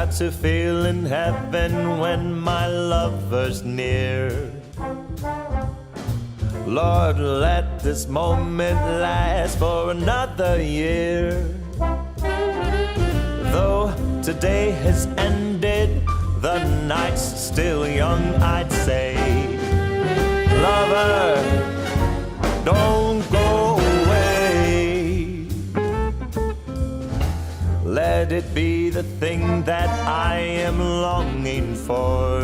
got to feel in heaven when my lover's near. Lord, let this moment last for another year. Though today has ended, the night's still young, I'd say. Lover, don't go away. Let it be the thing that I am longing for.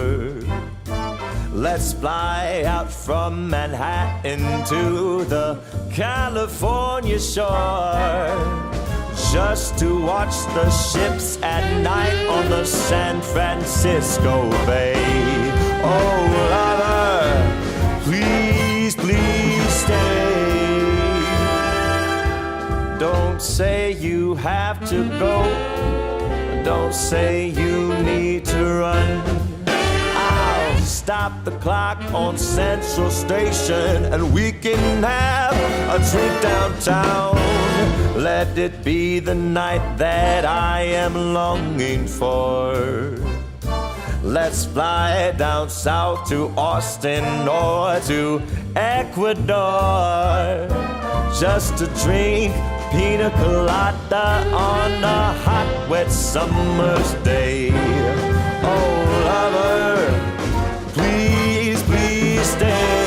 Let's fly out from Manhattan to the California shore, just to watch the ships at night on the San Francisco Bay. Oh, lover, please, please stay. Don't say you have to go. Don't say you need to run. I'll stop the clock on Central Station and we can have a drink downtown. Let it be the night that I am longing for. Let's fly down south to Austin or to Ecuador, just to drink pina colada on a hot, wet summer's day. Oh, lover, please, please stay.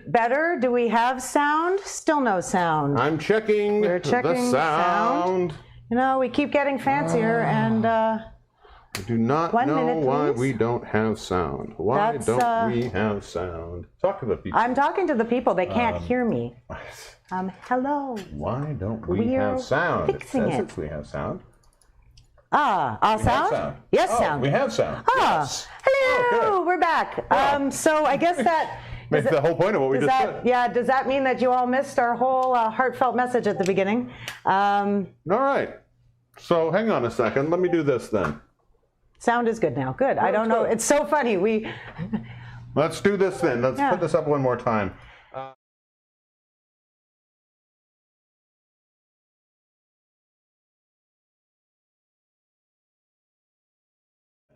Better? Do we have sound? Still no sound. I'm checking, We're checking the sound. You know, we keep getting fancier and I do not know minute, why please. we don't have sound. Why don't we have sound? Talk to the people. I'm talking to the people. They can't hear me. Hello. Why don't we have sound? Fixing it says it. if we have sound. Sound? Sound. Yes, oh, sound. We have sound. Yes. Hello. Oh, we're back. Wow. So I guess that Makes the whole point of what we just said. Yeah, does that mean that you all missed our whole heartfelt message at the beginning? All right. So hang on a second. Let me do this then. Sound is good now. Good. I don't know. good. It's so funny. Let's do this then. Let's put this up one more time.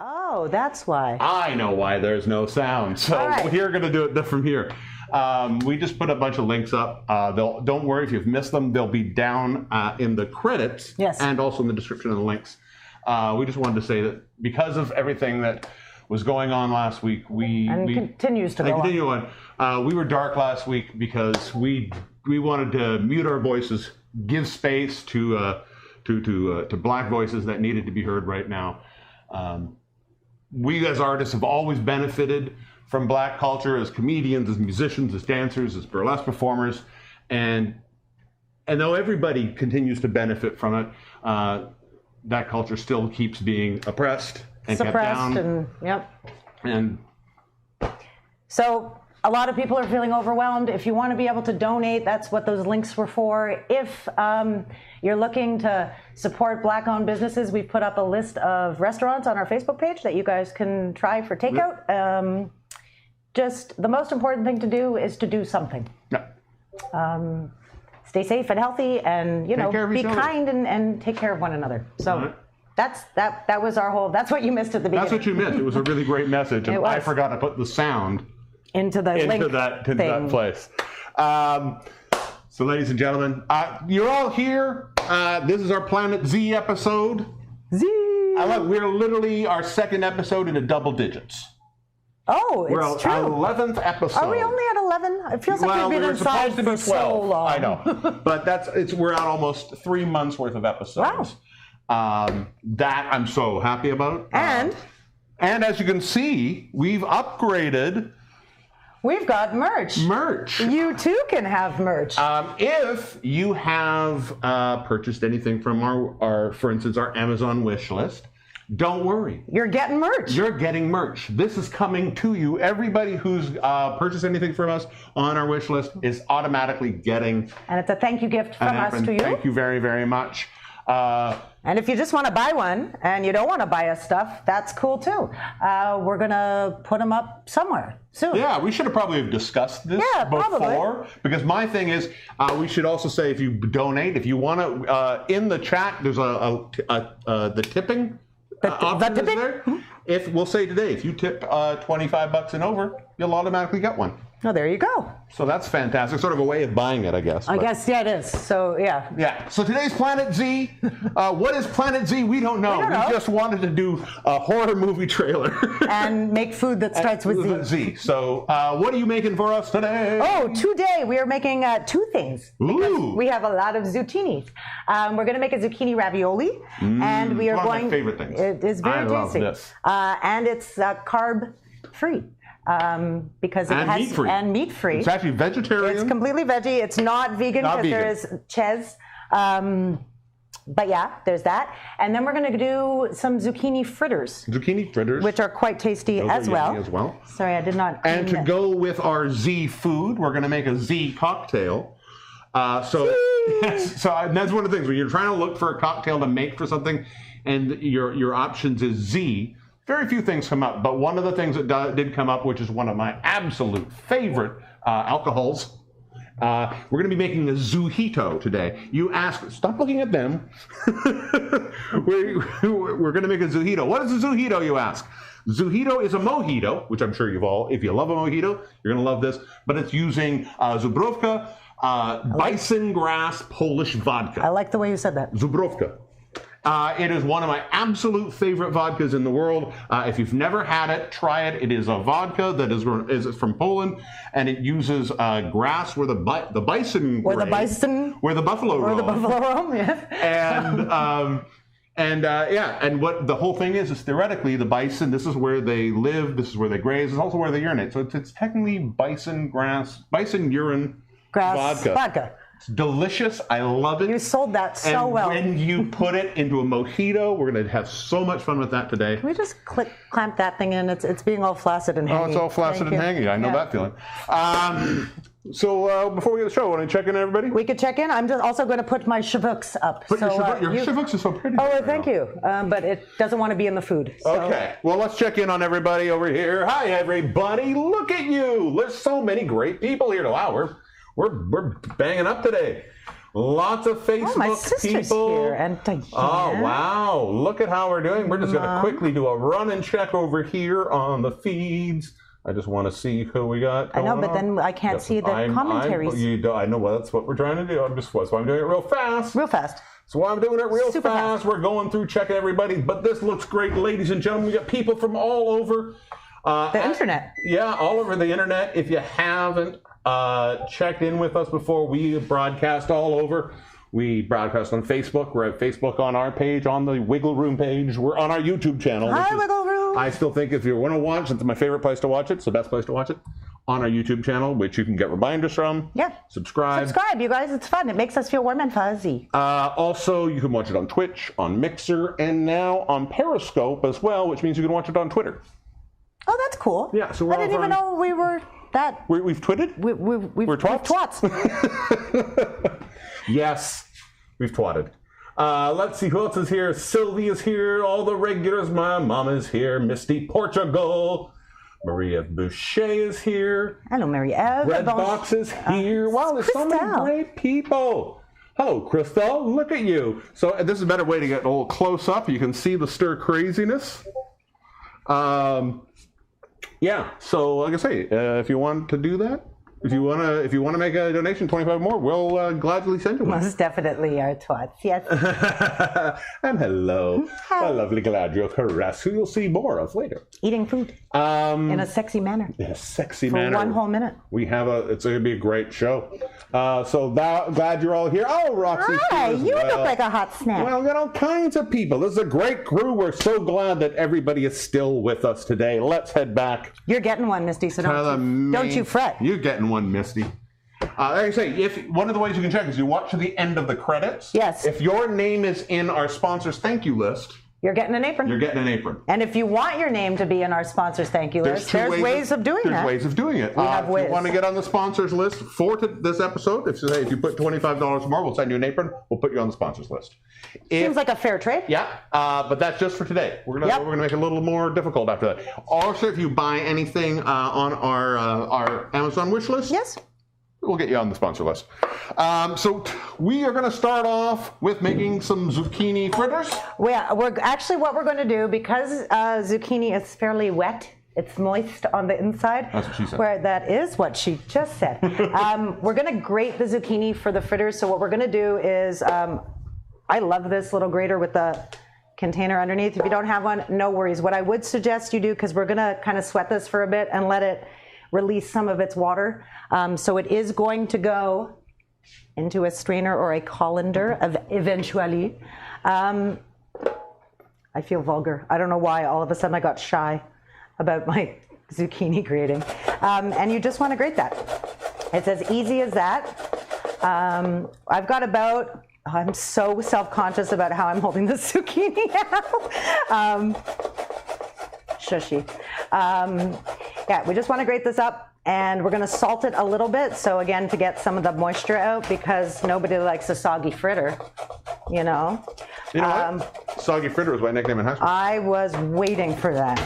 Oh, that's why. I know why there's no sound. So we're going to do it from here. We just put a bunch of links up. Don't worry if you've missed them. They'll be down in the credits and also in the description of the links. We just wanted to say that because of everything that was going on last week, continues to go on. We were dark last week because we wanted to mute our voices, give space to black voices that needed to be heard right now. We as artists have always benefited from black culture as comedians, as musicians, as dancers, as burlesque performers, and though everybody continues to benefit from it, that culture still keeps being oppressed and suppressed kept down. And And so a lot of people are feeling overwhelmed. If you want to be able to donate, that's what those links were for. If you're looking to support Black-owned businesses, we've put up a list of restaurants on our Facebook page that you guys can try for takeout. Just the most important thing to do is to do something. Yeah. Stay safe and healthy, and be kind and take care of one another. So that was our whole. That's what you missed at the beginning. That's what you missed. It was a really great message, and I forgot to put the sound into that place. So, ladies and gentlemen, you're all here. This is our Planet Z episode. We're literally our second episode into double digits. Oh, it's true. Our 11th episode. Are we only at 11? It feels like we've been inside for so long. I know, but we're out almost 3 months worth of episodes. Wow. That I'm so happy about. And as you can see, we've upgraded. We've got merch. You too can have merch. If you have purchased anything from our, for instance, our Amazon wish list, don't worry. You're getting merch. You're getting merch. This is coming to you. Everybody who's purchased anything from us on our wish list is automatically getting. And it's a thank you gift from us to you. Thank you very, very much. And if you just want to buy one and you don't want to buy us stuff, that's cool too. We're going to put them up somewhere soon. Yeah, we should have probably discussed this before. Because my thing is, we should also say if you donate, if you want to, in the chat, there's the tipping. Option is there. If we'll say today, if you tip $25 and over, you'll automatically get one. Oh, there you go. So that's fantastic. Sort of a way of buying it, I guess. I guess, yeah, it is. So, yeah. Yeah. So today's Planet Z. What is Planet Z? We don't know. We just wanted to do a horror movie trailer. And make food that starts with Z. So what are you making for us today? Oh, today we are making 2 things. Ooh. We have a lot of zucchinis. We're going to make a zucchini ravioli. And we are one going. of my favorite things. It is very tasty. I love this. And it's carb-free. Because it has meat-free. And meat-free. It's actually vegetarian. It's completely veggie. It's not vegan because there is ches. But yeah, there's that. And then we're going to do some zucchini fritters. Zucchini fritters. Which are quite tasty as well. Sorry, I did not. And to go with our Z food, we're going to make a Z cocktail. So that's one of the things when you're trying to look for a cocktail to make for something, and your options is Z. Very few things come up, but one of the things that did come up, which is one of my absolute favorite alcohols, we're going to be making a Zujito today. You ask, stop looking at them. We're going to make a Zujito. What is a Zujito, you ask? Zujito is a mojito, which I'm sure if you love a mojito, you're going to love this, but it's using Zubrowka Bison grass Polish vodka. I like the way you said that. Zubrowka. It is one of my absolute favorite vodkas in the world. If you've never had it, try it. It is a vodka that is from Poland, and it uses grass where the bison where the buffalo roam, yes. And what the whole thing is theoretically the bison. This is where they live. This is where they graze. It's also where they urinate. So it's technically bison urine vodka. It's delicious. I love it. You sold that so well. And when you put it into a mojito, we're going to have so much fun with that today. Can we just clamp that thing in? It's being all flaccid and hanging. Oh, it's all flaccid and hanging. I know that feeling. So before we get the show, want to check in, everybody? We could check in. I'm just also going to put my shavuks up. Your shavuks are so pretty. Oh, well, thank you. But it doesn't want to be in the food. So. Okay. Well, let's check in on everybody over here. Hi, everybody. Look at you. There's so many great people here. Wow, we're banging up today. Lots of Facebook my sister's people. Here, and Diana. Oh, wow. Look at how we're doing. We're just going to quickly do a run and check over here on the feeds. I just want to see who we got going on. Then I can't see the commentaries. I know. Well, that's what we're trying to do. That's why I'm doing it real fast. Real fast. So while I'm doing it real Super fast, we're going through checking everybody. But this looks great, ladies and gentlemen. We got people from all over. The internet. Yeah, all over the internet. If you haven't checked in with us before, we broadcast all over. We broadcast on Facebook. We're at Facebook on our page, on the Wiggle Room page. We're on our YouTube channel. Hi, Wiggle Room. I still think if you want to watch, it's my favorite place to watch it. It's the best place to watch it. On our YouTube channel, which you can get reminders from. Yeah. Subscribe, you guys. It's fun. It makes us feel warm and fuzzy. Also, you can watch it on Twitch, on Mixer, and now on Periscope as well, which means you can watch it on Twitter. Oh, that's cool. Yeah, so we're I didn't over even on- know we were that. We've twitted? We're twats. Yes, we've twatted. Let's see who else is here. Sylvia's here. All the regulars. My mama's here. Misty Portugal. Maria Boucher is here. Hello, Marie-Eve. Red Box is here. Wow, there's so many Christelle. great people. Hello, Christelle. Look at you. So this is a better way to get a little close up. You can see the stir craziness. Yeah. So like I say, if you want to do that, if you want to make a donation, 25 more, we'll gladly send you one. Most definitely are twats. Yes. And hello, a lovely Galadriel Caress, who you'll see more of later. Eating food in a sexy manner. In a sexy For manner. 1 whole minute. We have it's going to be a great show. So glad you're all here. Oh, Roxy's Hi, here as you well. look like a hot snack. Well, we got all kinds of people. This is a great crew. We're so glad that everybody is still with us today. Let's head back. You're getting one, Misty, so to the don't you fret. You're getting one, Misty. Like I say, if one of the ways you can check is you watch to the end of the credits. Yes. If your name is in our sponsors thank you list, You're getting an apron. you're getting an apron. And if you want your name to be in our sponsors thank you list, two there's ways of doing that. There's ways of doing it. We have If ways. you want to get on the sponsors list for this episode, if you put $25 or more, we'll send you an apron. We'll put you on the sponsors list. Seems like a fair trade. Yeah, but that's just for today. We're gonna make it a little more difficult after that. Also, if you buy anything on our Amazon wish list, Yes. we'll get you on the sponsor list. So we are going to start off with making some zucchini fritters. We're actually what we're going to do, because zucchini is fairly wet. It's moist on the inside. That's what she said. Where that is what she just said. We're going to grate the zucchini for the fritters. So what we're going to do is, I love this little grater with the container underneath. If you don't have one, no worries. What I would suggest you do, because we're going to kind of sweat this for a bit and let it release some of its water. So it is going to go into a strainer or a colander eventually. I feel vulgar. I don't know why all of a sudden I got shy about my zucchini grating. And you just want to grate that. It's as easy as that. I've got about, I'm so self-conscious about how I'm holding the zucchini now. Shushy. Yeah, we just want to grate this up, and we're going to salt it a little bit. So again, to get some of the moisture out, because nobody likes a soggy fritter, you know. You know what? Soggy fritter was my nickname in high school. I was waiting for that.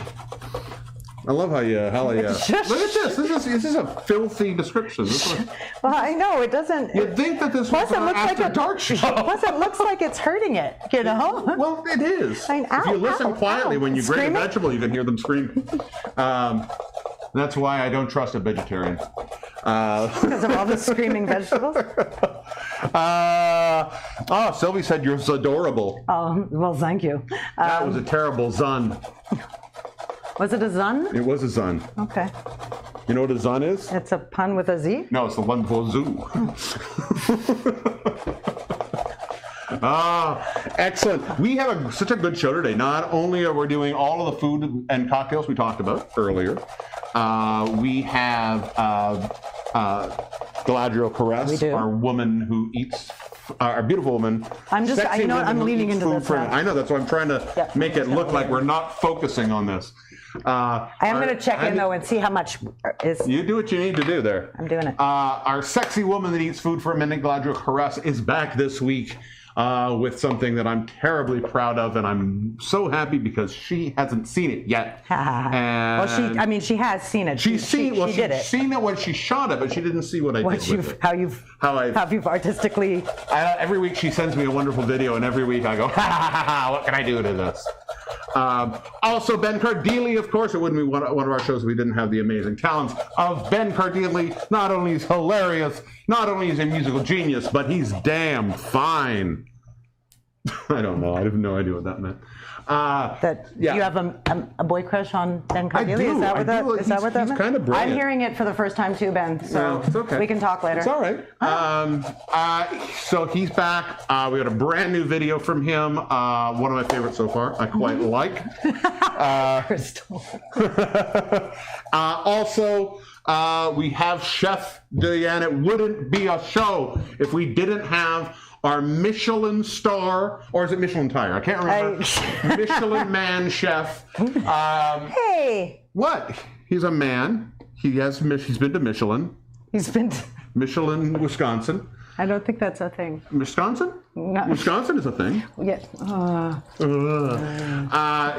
I love how you look at this. This is a filthy description. Well, I know it doesn't. You'd think that this was an after dark show. Plus, it looks like it's hurting it. You know. Well, it is. I mean, If you ow, listen ow, quietly ow. when you grate a Screaming? vegetable, you can hear them scream. That's why I don't trust a vegetarian. Because of all the screaming vegetables. Sylvie said you're adorable. Oh, well, thank you. That was a terrible zun. Was it a zun? It was a zun. Okay. You know what a zun is? It's a pun with a Z? No, it's the one for zoo. Excellent. We have such a good show today. Not only are we doing all of the food and cocktails we talked about earlier, we have Galadriel Caress, our woman who eats, our beautiful woman. I'm just, sexy you know, woman I'm who leaning eats into food this for- now. I know, that's why I'm trying to make it look like we're not focusing on this. I am going to check in, though, and see how much is... You do what you need to do there. I'm doing it. Our sexy woman that eats food for a minute, Galadriel Caress, is back this week with something that I'm terribly proud of, and I'm so happy because she hasn't seen it yet. Well, she has seen it. She did it. seen it when she shot it, but she didn't see what I did with it. How you've artistically... Every week she sends me a wonderful video, and every week I go, what can I do to this? Also, Ben Cardilli, of course. It wouldn't be one of our shows if we didn't have the amazing talents of Ben Cardilli. Not only is hilarious, not only is he a musical genius, but he's damn fine. I don't know. I have no idea what that meant. You have a boy crush on Ben Cardilli? I do. Is that what that He's meant? kind of brilliant. I'm hearing it for the first time too, Ben. So it's okay. We can talk later. It's all right. So he's back. We got a brand new video from him. One of my favorites so far. I quite like. Crystal. Also, we have Chef Diane. It wouldn't be a show if we didn't have our Michelin star, or is it Michelin tire? I can't remember. Michelin man chef. Hey, What? He's a man. He's been to Michelin. He's been. Michelin, Wisconsin. I don't think that's a thing. Wisconsin? No. Wisconsin is a thing. Yeah.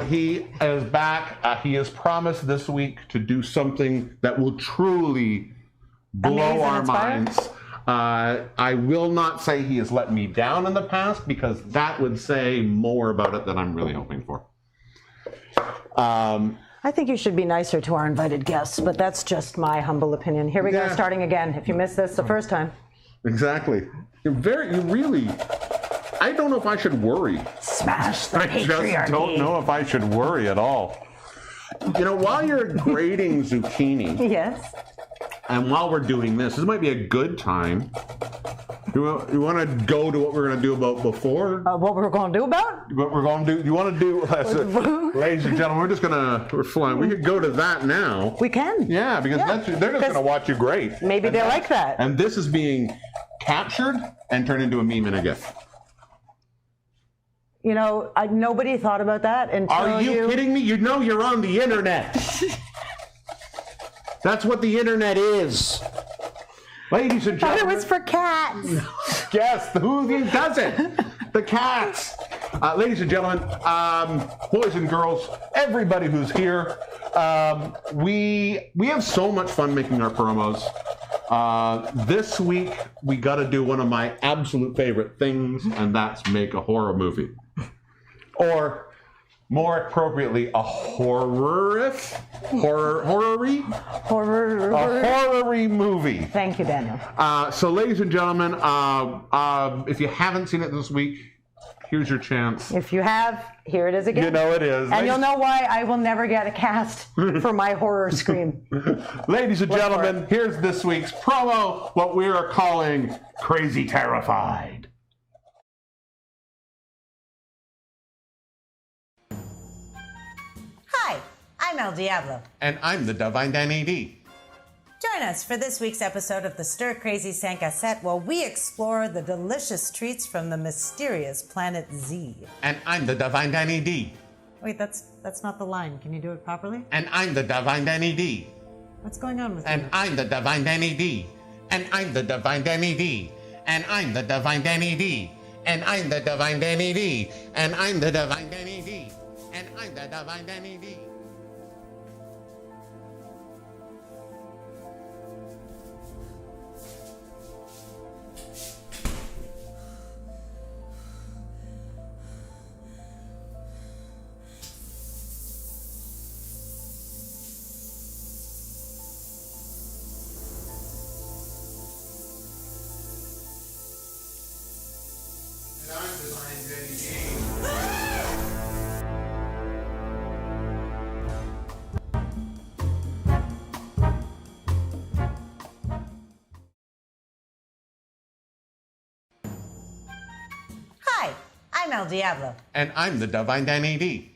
He is back. He has promised this week to do something that will truly blow Amaze and our inspire? minds. I will not say he has let me down in the past, because that would say more about it than I'm really hoping for. I think you should be nicer to our invited guests, but that's just my humble opinion. Here we go, Yeah. starting again. If you missed this the first time. Exactly. I don't know if I should worry. Smash the I just patriarchy. don't know if I should worry at all. You know, while you're grading zucchini, Yes. and while we're doing this might be a good time. You want to go to what we're going to do about before? What we're going to do about? What we're going to do? You want to do? Ladies and gentlemen, we're flying. We could go to that now. We can. Yeah, because they're just going to watch you great. Maybe they like that. And this is being captured and turned into a meme and a GIF. You know, nobody thought about that until Are you kidding me? You know you're on the internet. That's what the internet is. Ladies and I thought it gentlemen. was for cats. Yes, who does it? The cats. Ladies and gentlemen, boys and girls, everybody who's here, we have so much fun making our promos. This week, we got to do one of my absolute favorite things, and that's make a horror movie. Or, more appropriately, a horror-y movie. Thank you, Daniel. So, ladies and gentlemen, if you haven't seen it this week, here's your chance. If you have, here it is again. You know it is. And you'll know why I will never get a cast for my horror scream. Ladies and Look for gentlemen, here's this week's promo, what we are calling Crazy Terrified. Hi, I'm Elle Diabloe. And I'm the Divine Danny D. Join us for this week's episode of the Stir Crazy Sans Cassette, while we explore the delicious treats from the mysterious planet Z. And I'm the Divine Danny D. Wait, that's not the line. Can you do it properly? And I'm the Divine Danny D. What's going on with And you? I'm the Divine Danny D. And I'm the Divine Danny D. And I'm the Divine Danny D. And I'm the Divine Danny D. And I'm the Divine Danny D. And I'm the Divine Danny D. Hi, I'm Elle Diabloe. And I'm the Divine Danny D.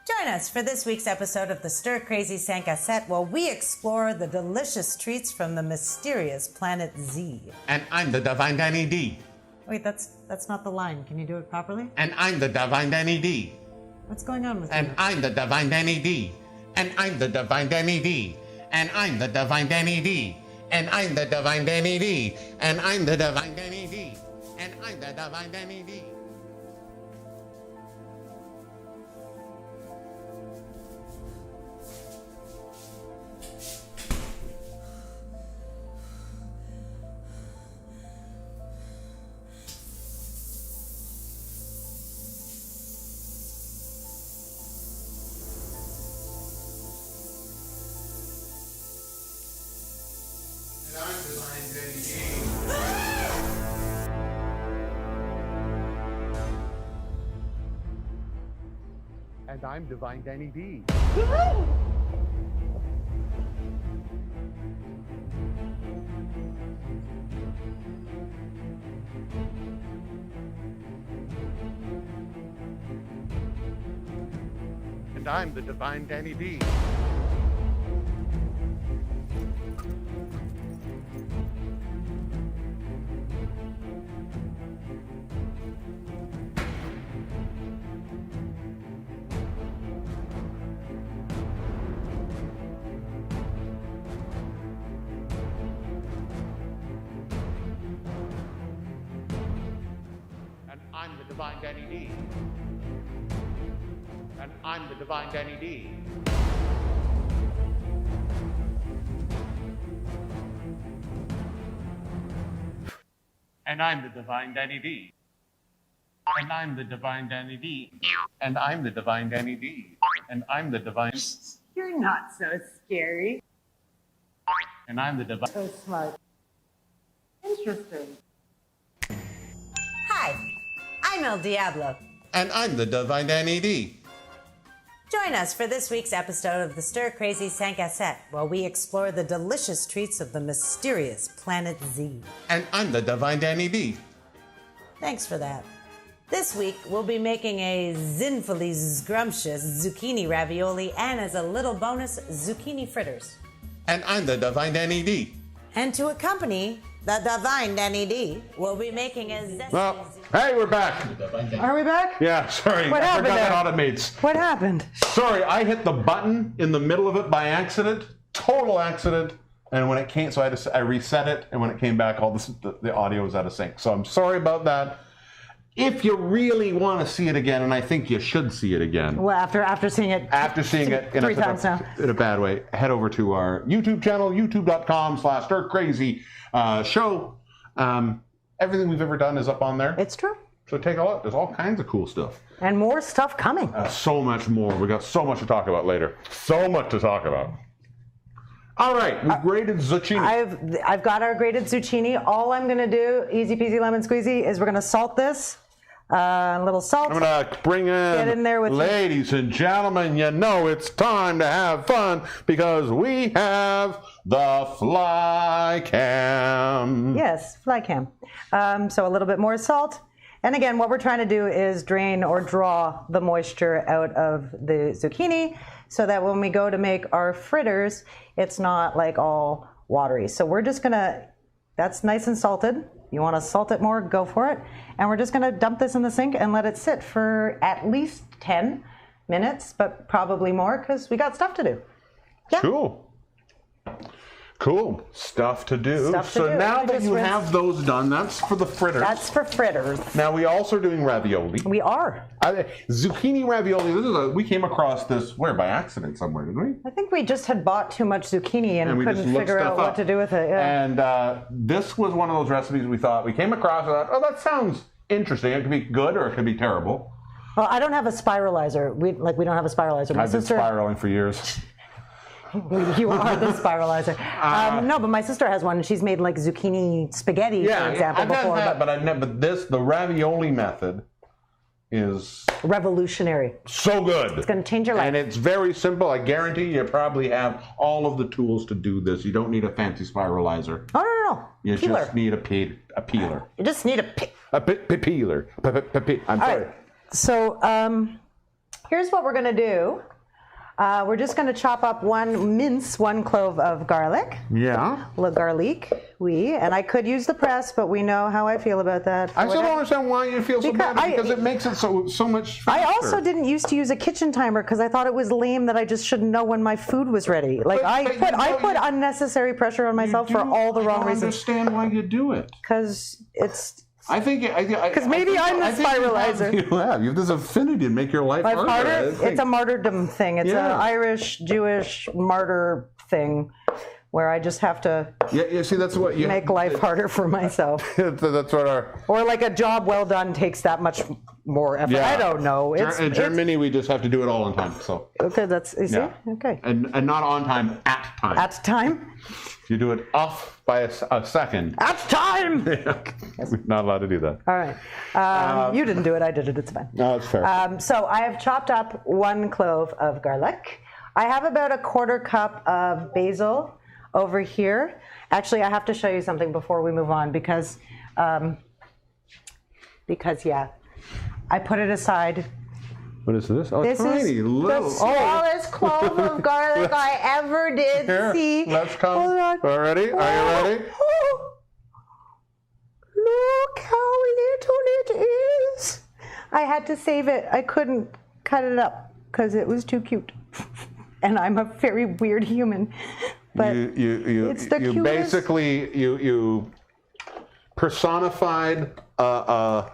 Join us for this week's episode of the Stir Crazy Sans Cassette, while we explore the delicious treats from the mysterious planet Z. And I'm the Divine Danny D. Wait, that's not the line. Can you do it properly? And I'm the Divine Danny D. What's going on with And you? I'm the Divine Danny D. And I'm the Divine Danny D. And I'm the Divine Danny D. And I'm the Divine Danny D. And I'm the Divine Danny D. And I'm the Divine Danny D. And I'm Divine Danny D. And I'm the Divine Danny D. Divine Danny D. And I'm the Divine Danny D. And I'm the Divine Danny D. And I'm the Divine Danny D. And I'm the Divine Danny D. And I'm the Divine... You're not so scary. And I'm the Divine... So smart. Interesting. Hi, I'm Elle Diabloe. And I'm the Divine Danny D. Join us for this week's episode of the Stir Crazy 5 à 7, while we explore the delicious treats of the mysterious planet Z. And I'm the Divine Danny D. Thanks for that. This week, we'll be making a zinfully scrumptious zucchini ravioli and, as a little bonus, zucchini fritters. And I'm the Divine Danny D. And to accompany the Divine Danny D, we'll be making a zesty... Well, hey, we're back. Are we back? Yeah, sorry. What I happened forgot there? that automates. What happened? Sorry, I hit the button in the middle of it by accident. Total accident. And when it came, so I reset it, and when it came back, all the audio was out of sync. So I'm sorry about that. If you really want to see it again, and I think you should see it again. Well, after seeing it. After seeing it in three times now. In a bad way, head over to our YouTube channel, youtube.com/StirCrazy show. Everything we've ever done is up on there. It's true. So take a look. There's all kinds of cool stuff. And more stuff coming. So much more. We got so much to talk about later. So much to talk about. All right, we graded zucchini. I've got our grated zucchini. All I'm going to do, easy peasy lemon squeezy, is we're going to salt this. A little salt. I'm going to bring in there with ladies and gentlemen, you know it's time to have fun because we have the fly cam. Yes, fly cam. So a little bit more salt. And again, what we're trying to do is drain or draw the moisture out of the zucchini so that when we go to make our fritters, it's not like all watery. So we're just gonna, that's nice and salted. You wanna salt it more, go for it. And we're just gonna dump this in the sink and let it sit for at least 10 minutes, but probably more because we got stuff to do. Yeah. Cool. Stuff to do. Stuff to so do. now I that just you rinsed- have those done, that's for the fritters. That's for fritters. Now we also are doing ravioli. We are. Zucchini ravioli. We came across this by accident somewhere, didn't we? I think we just had bought too much zucchini and we just couldn't looked figure stuff out what up. to do with it. Yeah. And this was one of those recipes we thought we came across. And thought, oh, that sounds interesting. It could be good or it could be terrible. Well, I don't have a spiralizer. We don't have a spiralizer. My I've been sister, spiraling for years. you are the spiralizer. No, but my sister has one, and she's made like zucchini spaghetti, for example, I've before. done that, but I've never. The ravioli method is Revolutionary. so good. It's going to change your life. And it's very simple. I guarantee you probably have all of the tools to do this. You don't need a fancy spiralizer. Oh, no. You Peeler. just need a peeler. You just need a Peeler. I'm sorry. right. So here's what we're going to do. We're just going to chop up one clove of garlic. Yeah. Le garlic, and I could use the press, but we know how I feel about that. I still don't understand why you feel so bad because it makes it so much faster. I also didn't used to use a kitchen timer because I thought it was lame that I just shouldn't know when my food was ready. Like I put unnecessary pressure on myself for all the wrong reasons. I don't understand why you do it. Because it's. I think because maybe I'm the spiralizer. You have this affinity to make your life harder. It's a martyrdom thing. It's an Irish Jewish martyr thing, where I just have to. Yeah. See, that's what you make life harder for myself. That's what or like a job well done takes that much more effort. Yeah. I don't know. In Germany, we just have to do it all on time. So. Okay, that's you see. Yeah. Okay. And not on time, at time. At time. You do it off by a second. At time. We're not allowed to do that. All right. You didn't do it. I did it. It's fine. No, it's fair. So I have chopped up 1 clove of garlic. I have about a 1/4 cup of basil over here. Actually, I have to show you something before we move on because yeah, I put it aside. What is this? Oh, This tiny is little. the smallest clove of garlic I ever did see. Let's come. Hold on. Ready? Are you ready? Oh, look how little it is. I had to save it. I couldn't cut it up because it was too cute. And I'm a very weird human. But you it's the you cutest. basically you personified a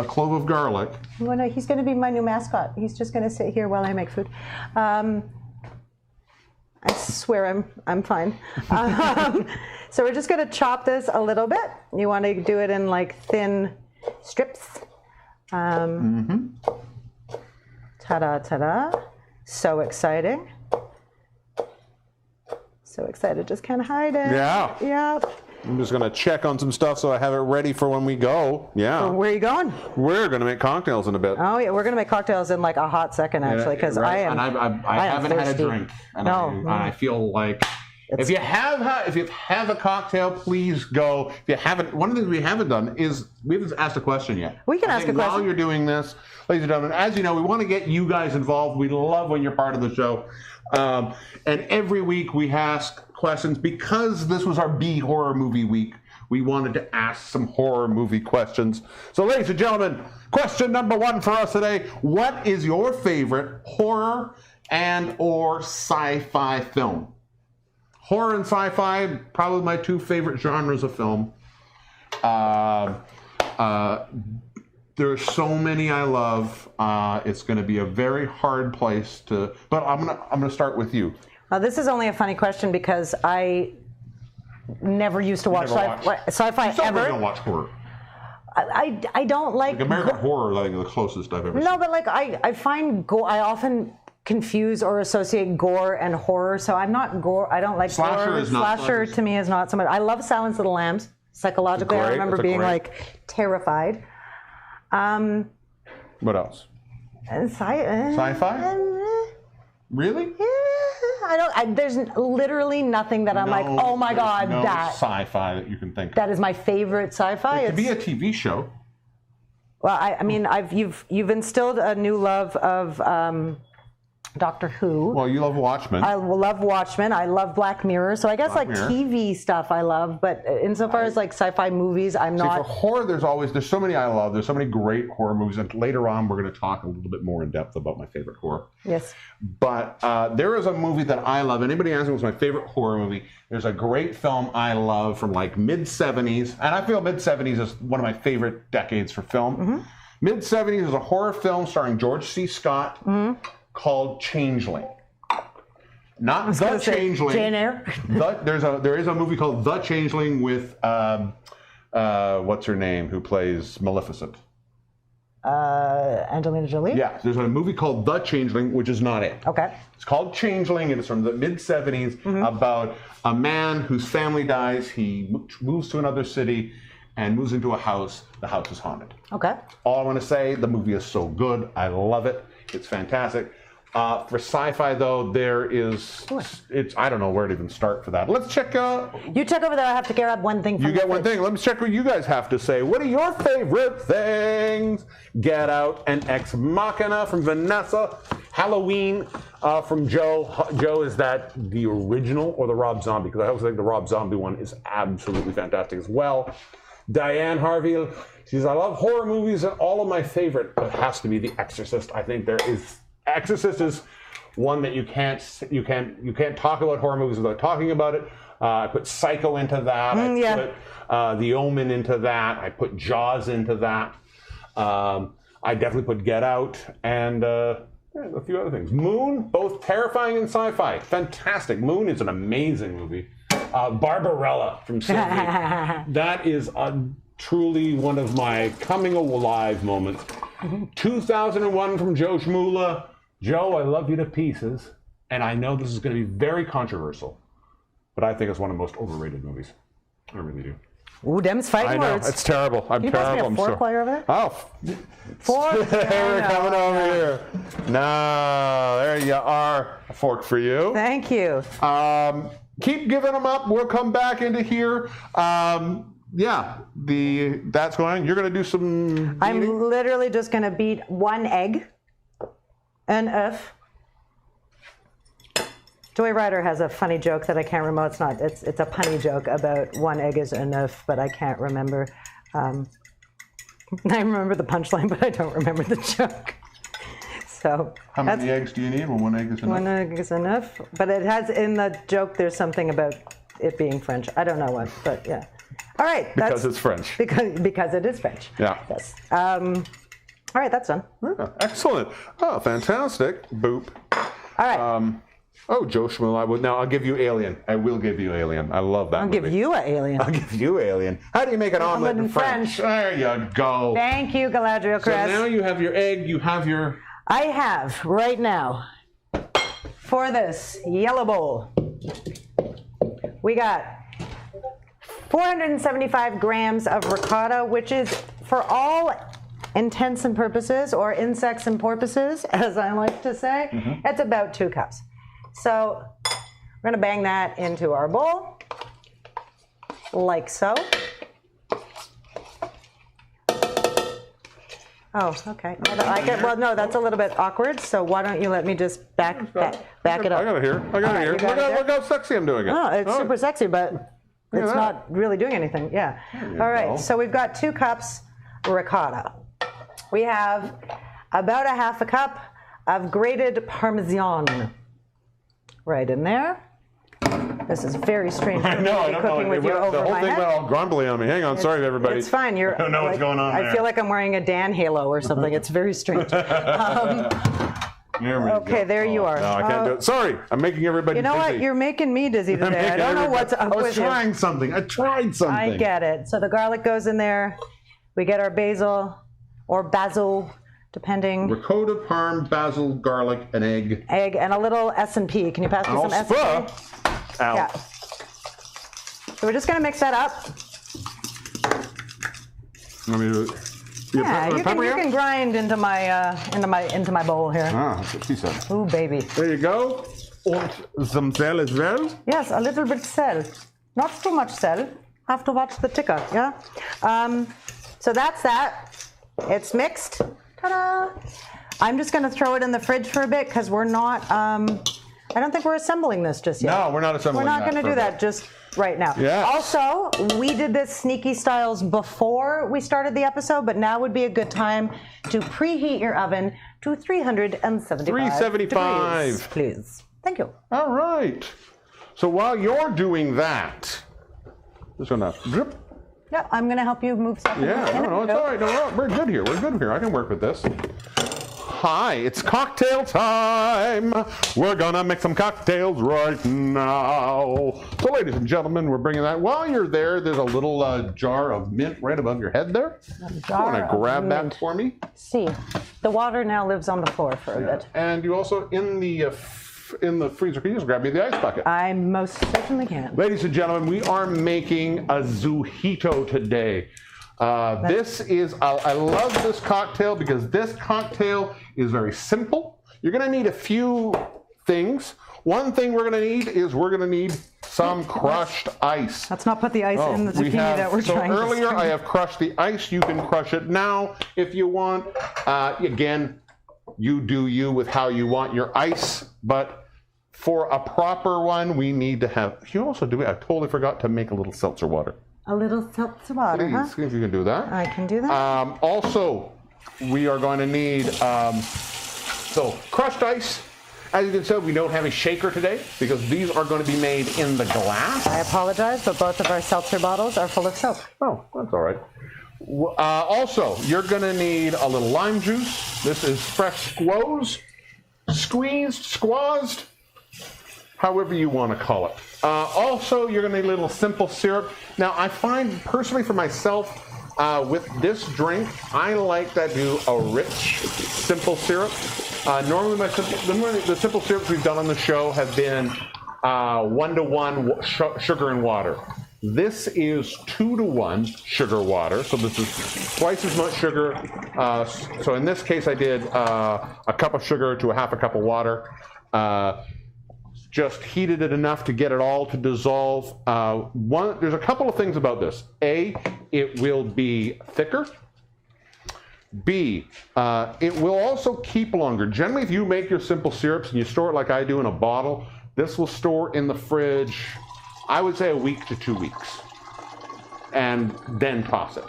clove of garlic. Well, no, he's going to be my new mascot. He's just going to sit here while I make food. I swear I'm fine. So we're just going to chop this a little bit. You want to do it in like thin strips. Ta-da, ta-da. So exciting. So excited, just can't hide it. Yeah. Yep. I'm just going to check on some stuff so I have it ready for when we go. Yeah. Where are you going? We're going to make cocktails in a bit. Oh, yeah, we're going to make cocktails in like a hot second, actually, because right. I am. And I haven't had a drink. And I feel like if you have a cocktail, please go. If you haven't, one of the things we haven't done is we haven't asked a question yet. We can ask a question. While you're doing this, ladies and gentlemen, as you know, we want to get you guys involved. We love when you're part of the show. And every week we ask questions because this was our B horror movie week. We wanted to ask some horror movie questions. So, ladies and gentlemen, question number 1 for us today: what is your favorite horror and or sci-fi film? Horror and sci-fi, probably my 2 favorite genres of film. There's so many I love. It's going to be a very hard place to. But I'm gonna start with you. This is only a funny question because I never used to watch sci-fi You ever. don't watch horror. I don't like American horror. I think the closest I've ever seen. No, but like I find I often confuse or associate gore and horror, so I'm not gore. I don't like Slasher gore. is not Slasher to me is not so much. I love Silence of the Lambs. Psychologically, I remember being like terrified. What else? Sci-fi? Really? Yeah, there's literally nothing that I'm like, oh my god, no that sci-fi that you can think of. That is my favorite sci-fi. It could be a TV show. Well, I mean, you've instilled a new love of Doctor Who. Well, you love Watchmen. I love Watchmen. I love Black Mirror. So I guess Black Mirror. TV stuff I love, but insofar as like sci-fi movies, I'm not. For horror, there's so many I love. There's so many great horror movies, and later on we're going to talk a little bit more in depth about my favorite horror. Yes. But there is a movie that I love. Anybody asking what's my favorite horror movie? There's a great film I love from like mid-70s, and I feel mid-70s is one of my favorite decades for film. Mm-hmm. Mid-70s is a horror film starring George C. Scott called Changeling. Not The Changeling. Jane Eyre. There is a movie called The Changeling with what's her name, who plays Maleficent. Angelina Jolie? Yeah, there's a movie called The Changeling, which is not it. Okay. It's called Changeling, and it's from the mid-70s about a man whose family dies. He moves to another city and moves into a house. The house is haunted. Okay. All I want to say, the movie is so good. I love it. It's fantastic. For sci-fi, though, I don't know where to even start for that. Let's check. You check over there. I have to grab one thing from You get one thing. Let me check what you guys have to say. What are your favorite things? Get Out and Ex Machina from Vanessa. Halloween from Joe. Joe, is that the original or the Rob Zombie? Because I also think the Rob Zombie one is absolutely fantastic as well. Diane Harvey, she says, I love horror movies and all of my favorite, but it has to be The Exorcist. I think Exorcist is one that you can't talk about horror movies without talking about it. I put Psycho into that. I put The Omen into that. I put Jaws into that. I definitely put Get Out and a few other things. Moon, both terrifying and sci-fi. Fantastic. Moon is an amazing movie. Barbarella from Sylvie. That is truly one of my coming alive moments. 2001 from Joe Shmula. Joe, I love you to pieces, and I know this is going to be very controversial, but I think it's one of the most overrated movies. I really do. Ooh, them's fighting I know, words. it's terrible. I'm Can you terrible. pass me a fork while you're over there? Oh. Fork? We're coming over here. No, there you are. A fork for you. Thank you. Keep giving them up. We'll come back into here. That's going on. You're going to do some beating? I'm literally just going to beat one egg, an F. Joy Ryder has a funny joke that I can't remember. It's a punny joke about one egg is enough, but I can't remember. I remember the punchline, but I don't remember the joke. So how many eggs do you need? Well, one egg is enough. One egg is enough, but it has in the joke there's something about it being French. I don't know what, but yeah. All right. Because it's French. Because it is French. Yeah. Yes. All right, that's done. Yeah, excellent. Oh, fantastic. Boop. All right. Oh, Joe Schmo, now I'll give you Alien. I will give you Alien. I love that movie. I'll give you an alien. I'll give you Alien. How do you make an omelet in French? There you go. Thank you, Galadriel So Chris. now you have your egg, you have your... I have, right now, for this yellow bowl, we got 475 grams of ricotta, which is, for all intents and purposes, or insects and porpoises, as I like to say, it's about 2 cups. So we're going to bang that into our bowl, like so. Oh, okay. Well, no, that's a little bit awkward, so why don't you let me just back it up. I got it here. I got it here. Look how sexy I'm doing it. Oh, it's super sexy, but it's not really doing anything. Yeah. All right, so we've got 2 cups ricotta. We have about a half a cup of grated Parmesan right in there. This is very strange. I know, I don't cooking know. with you over the whole my thing head. went all grumbly on me. Hang on, sorry everybody. It's fine. I don't know what's going on there. I feel like I'm wearing a Dan halo or something. It's very strange. Okay, there you are. No, I can't do it. Sorry, I'm making everybody You know dizzy. what? You're making me dizzy today. I don't know what's up with you. I was trying something. I tried something. I get it. So the garlic goes in there. We get our basil or basil, depending. Ricotta, parm, basil, garlic, an egg. Egg and a little S&P. Can you pass me some S&P? Ow. Yeah. So we're just going to mix that up. Let me do it. Yeah, you can grind into my bowl here. Ah, that's what she said. Ooh, baby. There you go. And some sel as well. Yes, a little bit sel. Not too much sel. Have to watch the ticker, yeah? So that's that. It's mixed. Ta-da! I'm just going to throw it in the fridge for a bit because we're not, I don't think we're assembling this just yet. No, we're not assembling We're not going to do that just right now. Yeah. Also, we did this Sneaky Styles before we started the episode, but now would be a good time to preheat your oven to 375 375. degrees, please. Thank you. All right. So while you're doing that, just gonna drip. Yeah, I'm going to help you move stuff. Yeah, no, it's all right. No, we're good here. We're good here. I can work with this. Hi, it's cocktail time. We're gonna make some cocktails right now. So, ladies and gentlemen, we're bringing that. While you're there, there's a little jar of mint right above your head there. You want to grab that for me? See, the water now lives on the floor for a bit. And you also in the freezer. Can you just grab me the ice bucket? I most certainly can. Ladies and gentlemen, we are making a Zujito today. This is, I love this cocktail because this cocktail is very simple. You're going to need a few things. One thing we're going to need is we're going to need some crushed ice. Let's not put the ice in the zucchini that we're trying to So earlier I have crushed the ice. You can crush it now if you want. Again, you do you with how you want your ice, but for a proper one, we need to have, you also do it, I totally forgot to make a little seltzer water. A little seltzer water, huh? See if you can do that. I can do that. Also, we are going to need so crushed ice. As you can tell, we don't have a shaker today because these are going to be made in the glass. I apologize, but both of our seltzer bottles are full of soap. Oh, that's all right. Also, you're going to need a little lime juice. This is fresh squeezed, however you want to call it. Also, you're going to need a little simple syrup. Now, I find personally for myself, with this drink, I like to do a rich, simple syrup. Normally, the simple syrups we've done on the show have been 1-to-1 sugar and water. This is 2-to-1 sugar water, so this is twice as much sugar. So in this case, I did a cup of sugar to a half a cup of water. Just heated it enough to get it all to dissolve. There's a couple of things about this. A, it will be thicker. B, it will also keep longer. Generally, if you make your simple syrups and you store it like I do in a bottle, this will store in the fridge, I would say a week to 2 weeks, and then toss it.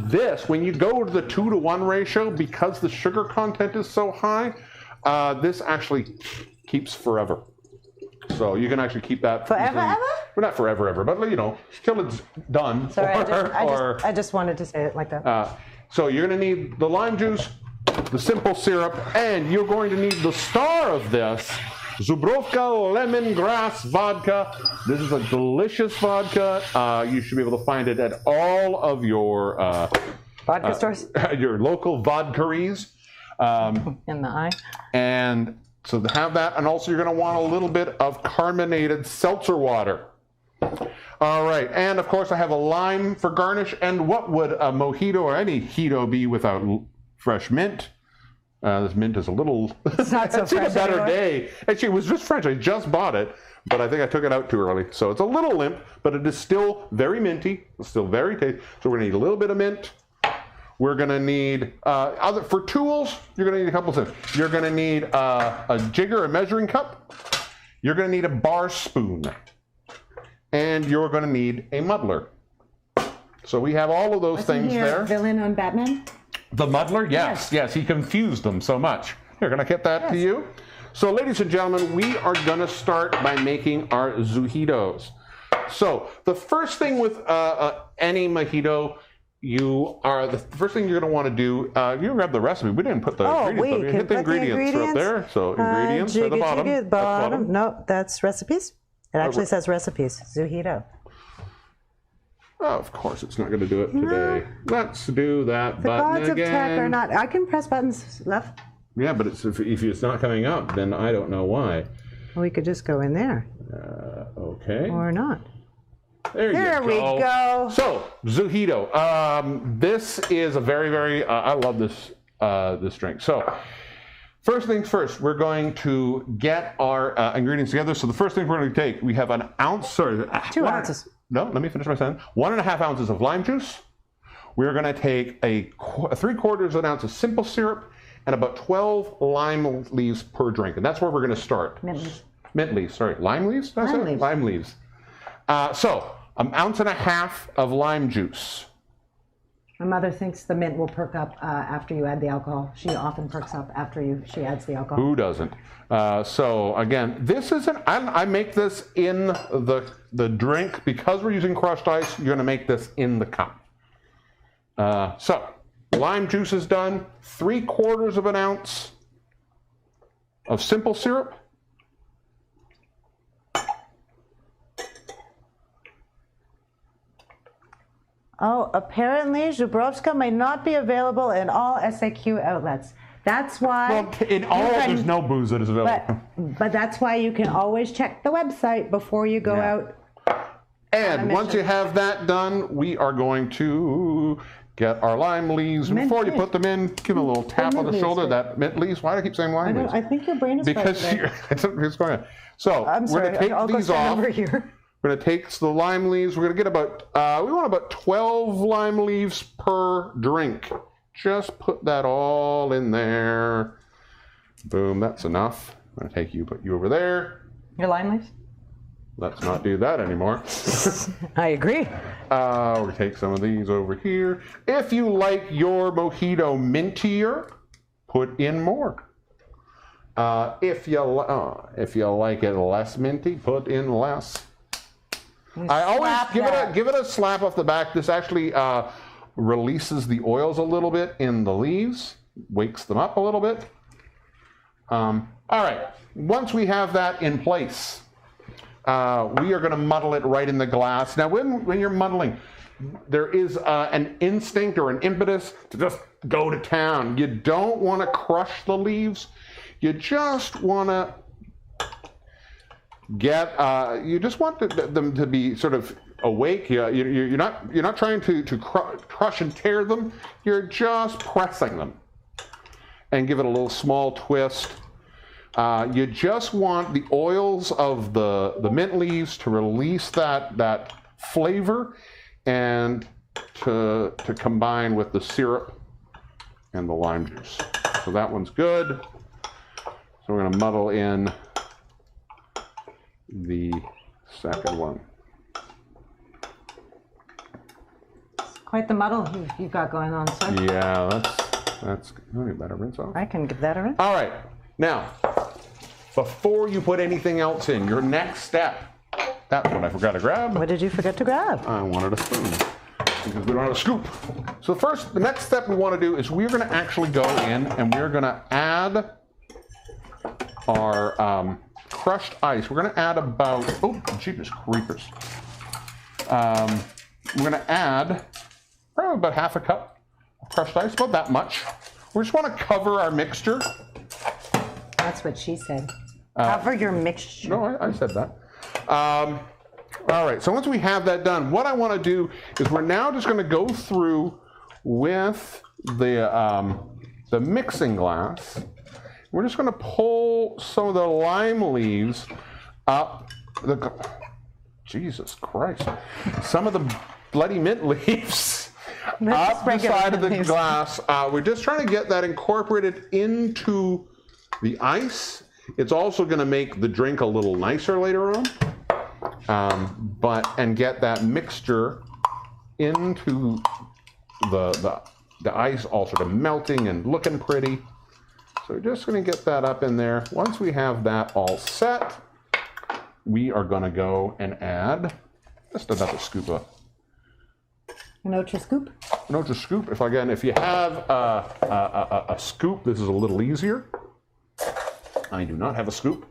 This, when you go to the 2-to-1 ratio, because the sugar content is so high, this actually keeps forever. So you can actually keep that Forever, ever? Well, not forever, ever, but you know, till it's done. Sorry, I just wanted to say it like that. So you're going to need the lime juice, the simple syrup, and you're going to need the star of this, Zubrowka lemongrass vodka. This is a delicious vodka. You should be able to find it at all of your Vodka stores? Your local vodkeries. In the eye. And so to have that, and also you're going to want a little bit of carbonated seltzer water. All right, and of course I have a lime for garnish, and what would a mojito or any hito be without fresh mint? This mint is a little... It's not so it's seen a fresh better anymore. day. Actually, it was just fresh. I just bought it, but I think I took it out too early. So it's a little limp, but it is still very minty. It's still very tasty. So we're going to need a little bit of mint. We're going to need, for tools, you're going to need a couple things. You're going to need a jigger, a measuring cup. You're going to need a bar spoon. And you're going to need a muddler. So we have all of those things there. Villain on Batman? The muddler? Yes, yes. He confused them so much. Here, can I get that to you? So, ladies and gentlemen, we are going to start by making our zuhitos. So, the first thing with any mojito, the first thing you're going to want to do, you grab the recipe. We didn't put the ingredients up. Hit the ingredients up there. So, ingredients at the bottom. At the bottom. No, that's recipes. It actually says recipes. Zuhito. Oh, of course, it's not going to do it today. Let's do that button Gods again. of tech are not. I can press buttons left. Yeah, but if it's not coming up, then I don't know why. We could just go in there. Okay. Or not. There we go. So, Zuhito. This is a very, very, I love this this drink. So, first things first, we're going to get our ingredients together. So the first thing we're going to take, we have an ounce, 2 ounces. No, let me finish my sentence. 1.5 ounces of lime juice. We're going to take a 3/4 of an ounce of simple syrup and about 12 lime leaves per drink. And that's where we're going to start. Mint leaves. Mint leaves, sorry. Lime leaves? Lime leaves. Lime leaves. So, 1.5 ounces of lime juice. My mother thinks the mint will perk up after you add the alcohol. She often perks up after she adds the alcohol. Who doesn't? So again, this isn't. I make this in the drink because we're using crushed ice. You're going to make this in the cup. So lime juice is done. 3/4 of an ounce of simple syrup. Oh, apparently Zubrowka may not be available in all SAQ outlets. That's why. Well, in all, there's no booze that is available. But that's why you can always check the website before you go out. And once you have that done, we are going to get our lime leaves. Mint Before you leaves. put them in, give them a little tap on the leaves, shoulder. right? That mint leaves. Why do I keep saying lime leaves? I think your brain is Because it's going on. So I'm we're sorry. going to take I'll go these stand off. over here. We're going to take the lime leaves. We're going to get about, we want about 12 lime leaves per drink. Just put that all in there. Boom, that's enough. I'm going to take you, put you over there. Your lime leaves? Let's not do that anymore. I agree. We'll take some of these over here. If you like your mojito mintier, put in more. If you like it less minty, put in less. I always give it a slap off the back. This actually releases the oils a little bit in the leaves, wakes them up a little bit. All right, once we have that in place, we are going to muddle it right in the glass. Now, when you're muddling, there is an instinct or an impetus to just go to town. You don't want to crush the leaves. You just want to you just want them to be sort of awake. You're not trying to crush and tear them. You're just pressing them and give it a little small twist. You just want the oils of the mint leaves to release that flavor and to combine with the syrup and the lime juice. So that one's good. So we're going to muddle in the second one. Quite the muddle you've got going on, sir. Yeah, that's you better rinse off. I can give that a rinse. All right, now, before you put anything else in, your next step That's what I forgot to grab. What did you forget to grab? I wanted a spoon because we don't have a scoop. So the next step we want to do is we're going to actually go in and we're going to add our crushed ice. We're going to add about, oh, jeepers creepers. We're going to add probably about half a cup of crushed ice, about that much. We just want to cover our mixture. That's what she said. Cover your mixture. No, I said that. All right, so once we have that done, what I want to do is we're now just going to go through with the mixing glass. We're just going to pull some of the lime leaves up Jesus Christ. Some of the bloody mint leaves up the side of the glass. We're just trying to get that incorporated into the ice. It's also going to make the drink a little nicer later on. And get that mixture into the ice all sort of melting and looking pretty. So we're just going to get that up in there. Once we have that all set, we are going to go and add just another scoop of. An Ocha scoop? An Ocha scoop. If you have a scoop, this is a little easier. I do not have a scoop.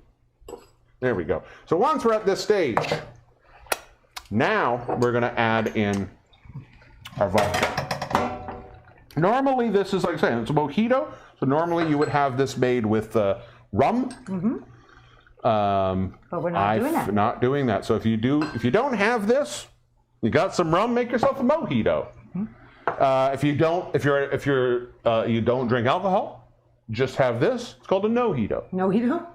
There we go. So once we're at this stage, now we're going to add in our vodka. Normally this is, like I said, it's a mojito. So normally you would have this made with rum. Mm-hmm. But we're not doing that. Not doing that. So if you don't have this, you got some rum, make yourself a mojito. Mm-hmm. If you don't drink alcohol, just have this. It's called a no-hito. No-hito?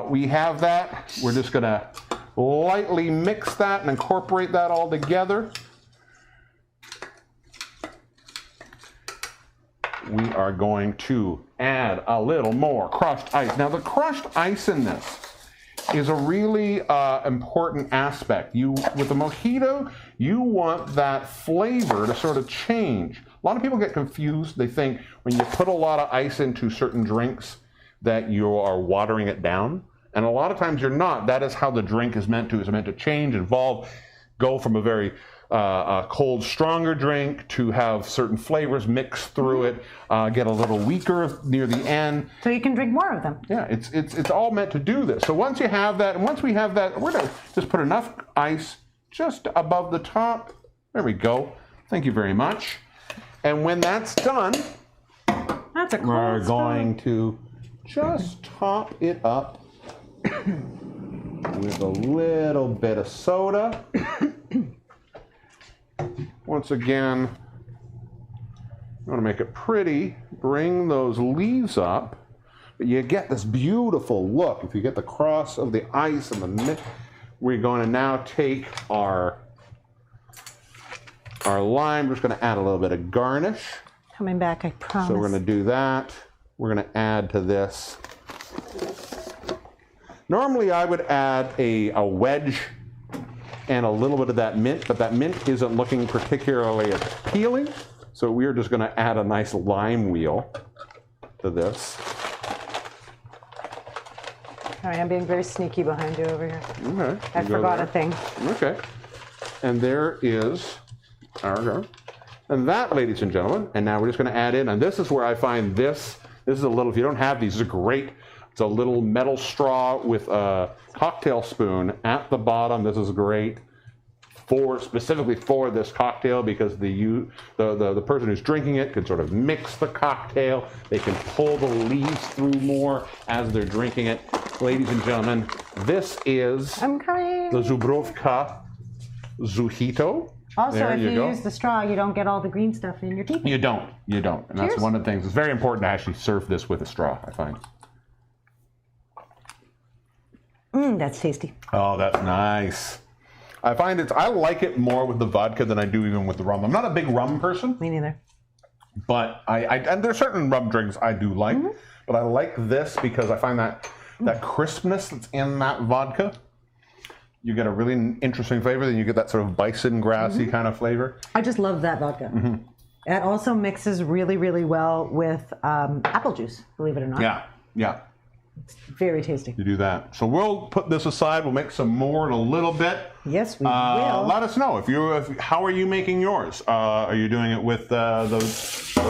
We have that. We're just going to lightly mix that and incorporate that all together. We are going to add a little more crushed ice. Now the crushed ice in this is a really important aspect. With the mojito, you want that flavor to sort of change. A lot of people get confused. They think when you put a lot of ice into certain drinks that you are watering it down. And a lot of times you're not. That is how the drink is meant to. It's meant to change, evolve, go from a very cold, stronger drink to have certain flavors mixed through it, get a little weaker near the end. So you can drink more of them. Yeah, it's all meant to do this. So once you have that, and once we have that, we're going to just put enough ice just above the top. There we go. Thank you very much. And when that's done, that's a cool we're going to just top it up with a little bit of soda. Once again, I want to make it pretty. Bring those leaves up. But you get this beautiful look. If you get the cross of the ice and the mix, we're going to now take our lime. We're just going to add a little bit of garnish. Coming back, I promise. So we're going to do that. We're going to add to this. Normally I would add a wedge and a little bit of that mint, but that mint isn't looking particularly appealing. So we're just going to add a nice lime wheel to this. All right, I'm being very sneaky behind you over here. Okay. I forgot a thing. Okay. And there is our, and that, ladies and gentlemen, and now we're just going to add in, and this is where I find this is a little, if you don't have these, these are great. It's a little metal straw with a cocktail spoon at the bottom. This is great specifically for this cocktail because the person who's drinking it can sort of mix the cocktail. They can pull the leaves through more as they're drinking it. Ladies and gentlemen, this is I'm coming. the Zubrowka Zuchito. Also, there if you go. use the straw, you don't get all the green stuff in your teeth. You don't. And that's one of the things. It's very important to actually serve this with a straw, I find. That's tasty. Oh, that's nice. I find I like it more with the vodka than I do even with the rum. I'm not a big rum person. Me neither. But and there's certain rum drinks I do like, but I like this because I find that crispness that's in that vodka. You get a really interesting flavor, then you get that sort of bison grassy kind of flavor. I just love that vodka. It also mixes really, really well with apple juice, believe it or not. Yeah. It's very tasty. You do that. So we'll put this aside. We'll make some more in a little bit. Yes, we will. Let us know how are you making yours? Are you doing it with the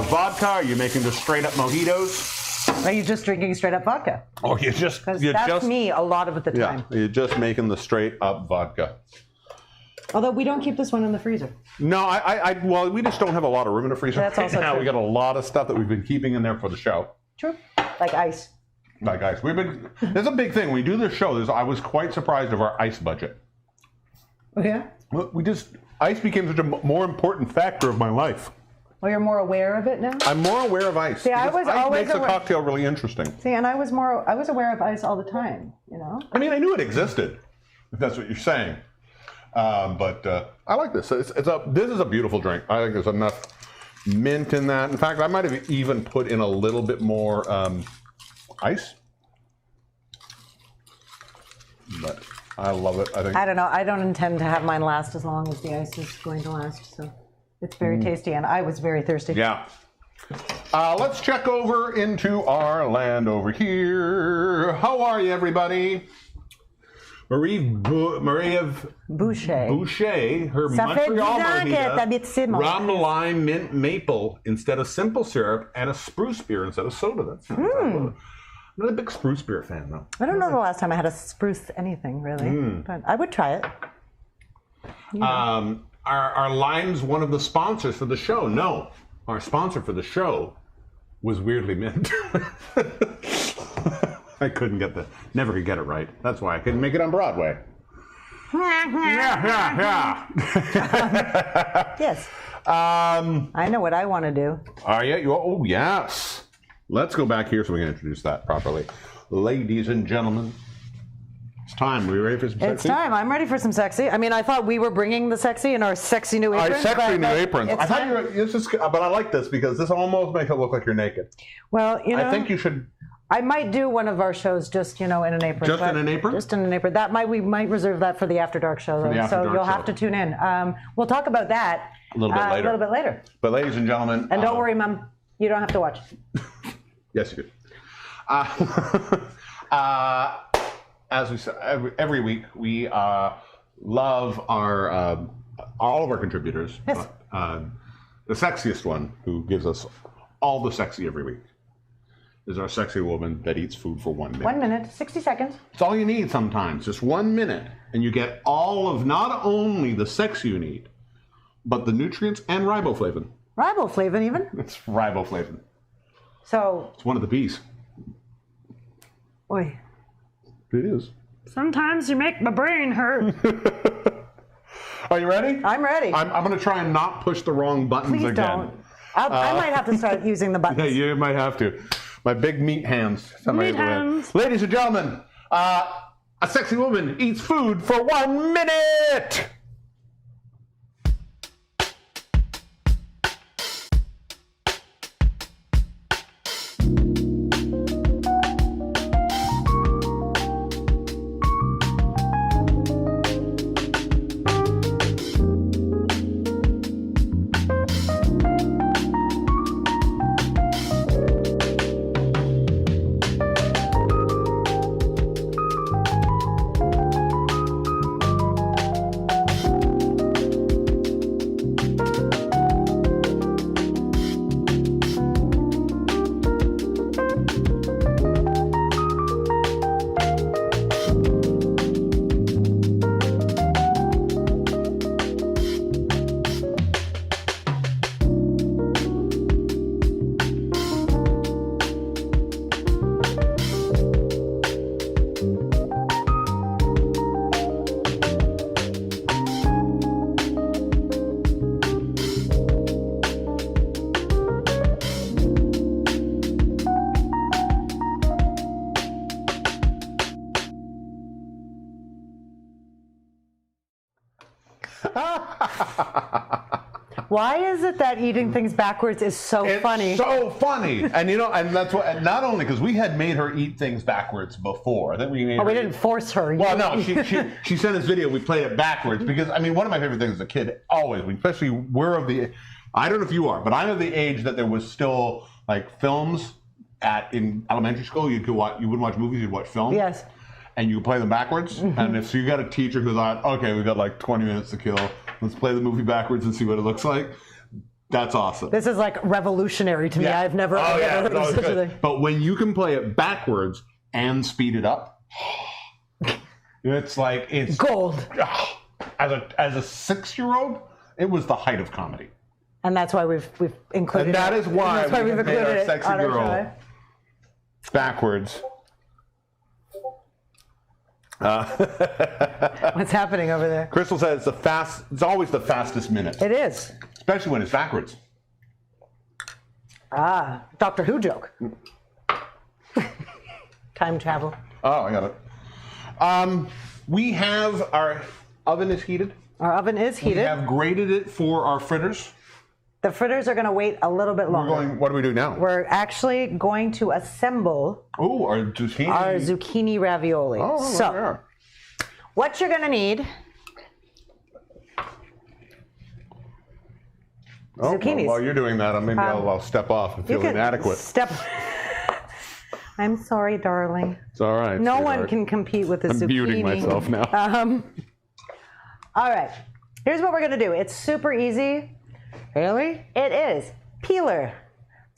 vodka? Are you making the straight up mojitos? Are you just drinking straight up vodka? Oh, that's me a lot of the time. Yeah, you're just making the straight up vodka. Although we don't keep this one in the freezer. No, well, we just don't have a lot of room in the freezer. That's also now. true. We got a lot of stuff that we've been keeping in there for the show. True. Like ice. Like ice. There's a big thing. When we do this show, I was quite surprised of our ice budget. Oh, yeah? Ice became such a more important factor of my life. Well, you're more aware of it now? I'm more aware of ice. See, I was ice always makes a cocktail really interesting. See, and I was aware of ice all the time, you know? I mean, I knew it existed, if that's what you're saying. But I like this. This is a beautiful drink. I think there's enough mint in that. In fact, I might have even put in a little bit more ice. But I love it. I don't know. I don't intend to have mine last as long as the ice is going to last. So it's very tasty, and I was very thirsty. Yeah. Let's check over into our land over here. How are you, everybody? Marie Boucher, her Montreal margarita, rum, lime, mint, maple instead of simple syrup, and a spruce beer instead of soda. That's I'm not a big spruce beer fan, though. I don't know the last time I had a spruce anything, really. But I would try it. Are limes one of the sponsors for the show? No. Our sponsor for the show was Weirdly Mint. I never could get it right. That's why I couldn't make it on Broadway. Yeah. Yes. I know what I want to do. Are you? Oh, yes. Let's go back here so we can introduce that properly. Ladies and gentlemen, it's time. Are you ready for some sexy? It's time. I'm ready for some sexy. I mean, I thought we were bringing the sexy in our sexy new aprons. Our sexy new aprons. I thought time. but I like this because this almost makes it look like you're naked. Well, you know. I think you should. I might do one of our shows just, in an apron. Just in an apron? Just in an apron. We might reserve that for the After Dark show, though. So you'll have to tune in. We'll talk about that a little bit later. But ladies and gentlemen. And don't worry, Mom. You don't have to watch. Yes, you do. As we said, every week we love all of our contributors. Yes. The sexiest one, who gives us all the sexy every week, is our sexy woman that eats food for 1 minute. 1 minute, 60 seconds. It's all you need sometimes, just 1 minute. And you get all of not only the sex you need, but the nutrients and riboflavin. Riboflavin, even? It's riboflavin. So. It's one of the B's. Oi. It is. Sometimes you make my brain hurt. Are you ready? I'm ready. I'm going to try and not push the wrong buttons Please again. Don't. I might have to start using the buttons. Yeah, you might have to. My big meat hands. Meat hands. Ladies and gentlemen, a sexy woman eats food for 1 minute. Why is it that eating things backwards is so funny? It's so funny. And and that's what, and not only because we had made her eat things backwards before. Then we didn't force her. Well, no, she sent us video. We played it backwards because, I mean, one of my favorite things as a kid, always, especially I don't know if you are, but I'm of the age that there was still like films in elementary school, you wouldn't watch movies, you'd watch films. Yes. And you play them backwards. And if so, you got a teacher who thought, okay, we got like 20 minutes to kill. Let's play the movie backwards and see what it looks like. That's awesome. This is like revolutionary to me. Yeah. I've never heard of such a thing. But when you can play it backwards and speed it up, it's like it's gold. As a 6-year-old, it was the height of comedy. And that's why we've included. And that is why we've included our it sexy on our girl show. backwards. What's happening over there? Crystal says it's always the fastest minute. It is. Especially when it's backwards. Ah, Doctor Who joke. Time travel. Oh, I got it. We have our oven is heated. Our oven is heated. We have grated it for our fritters. The fritters are going to wait a little bit longer. What do we do now? We're actually going to assemble our zucchini. Our zucchini ravioli. Oh, so, what you're going to need. Zucchinis. While you're doing that, maybe I'll step off and feel inadequate. I'm sorry, darling. It's all right. No one can compete with the zucchini. I'm muting myself now. All right. Here's what we're going to do. It's super easy. Really? It is. Peeler.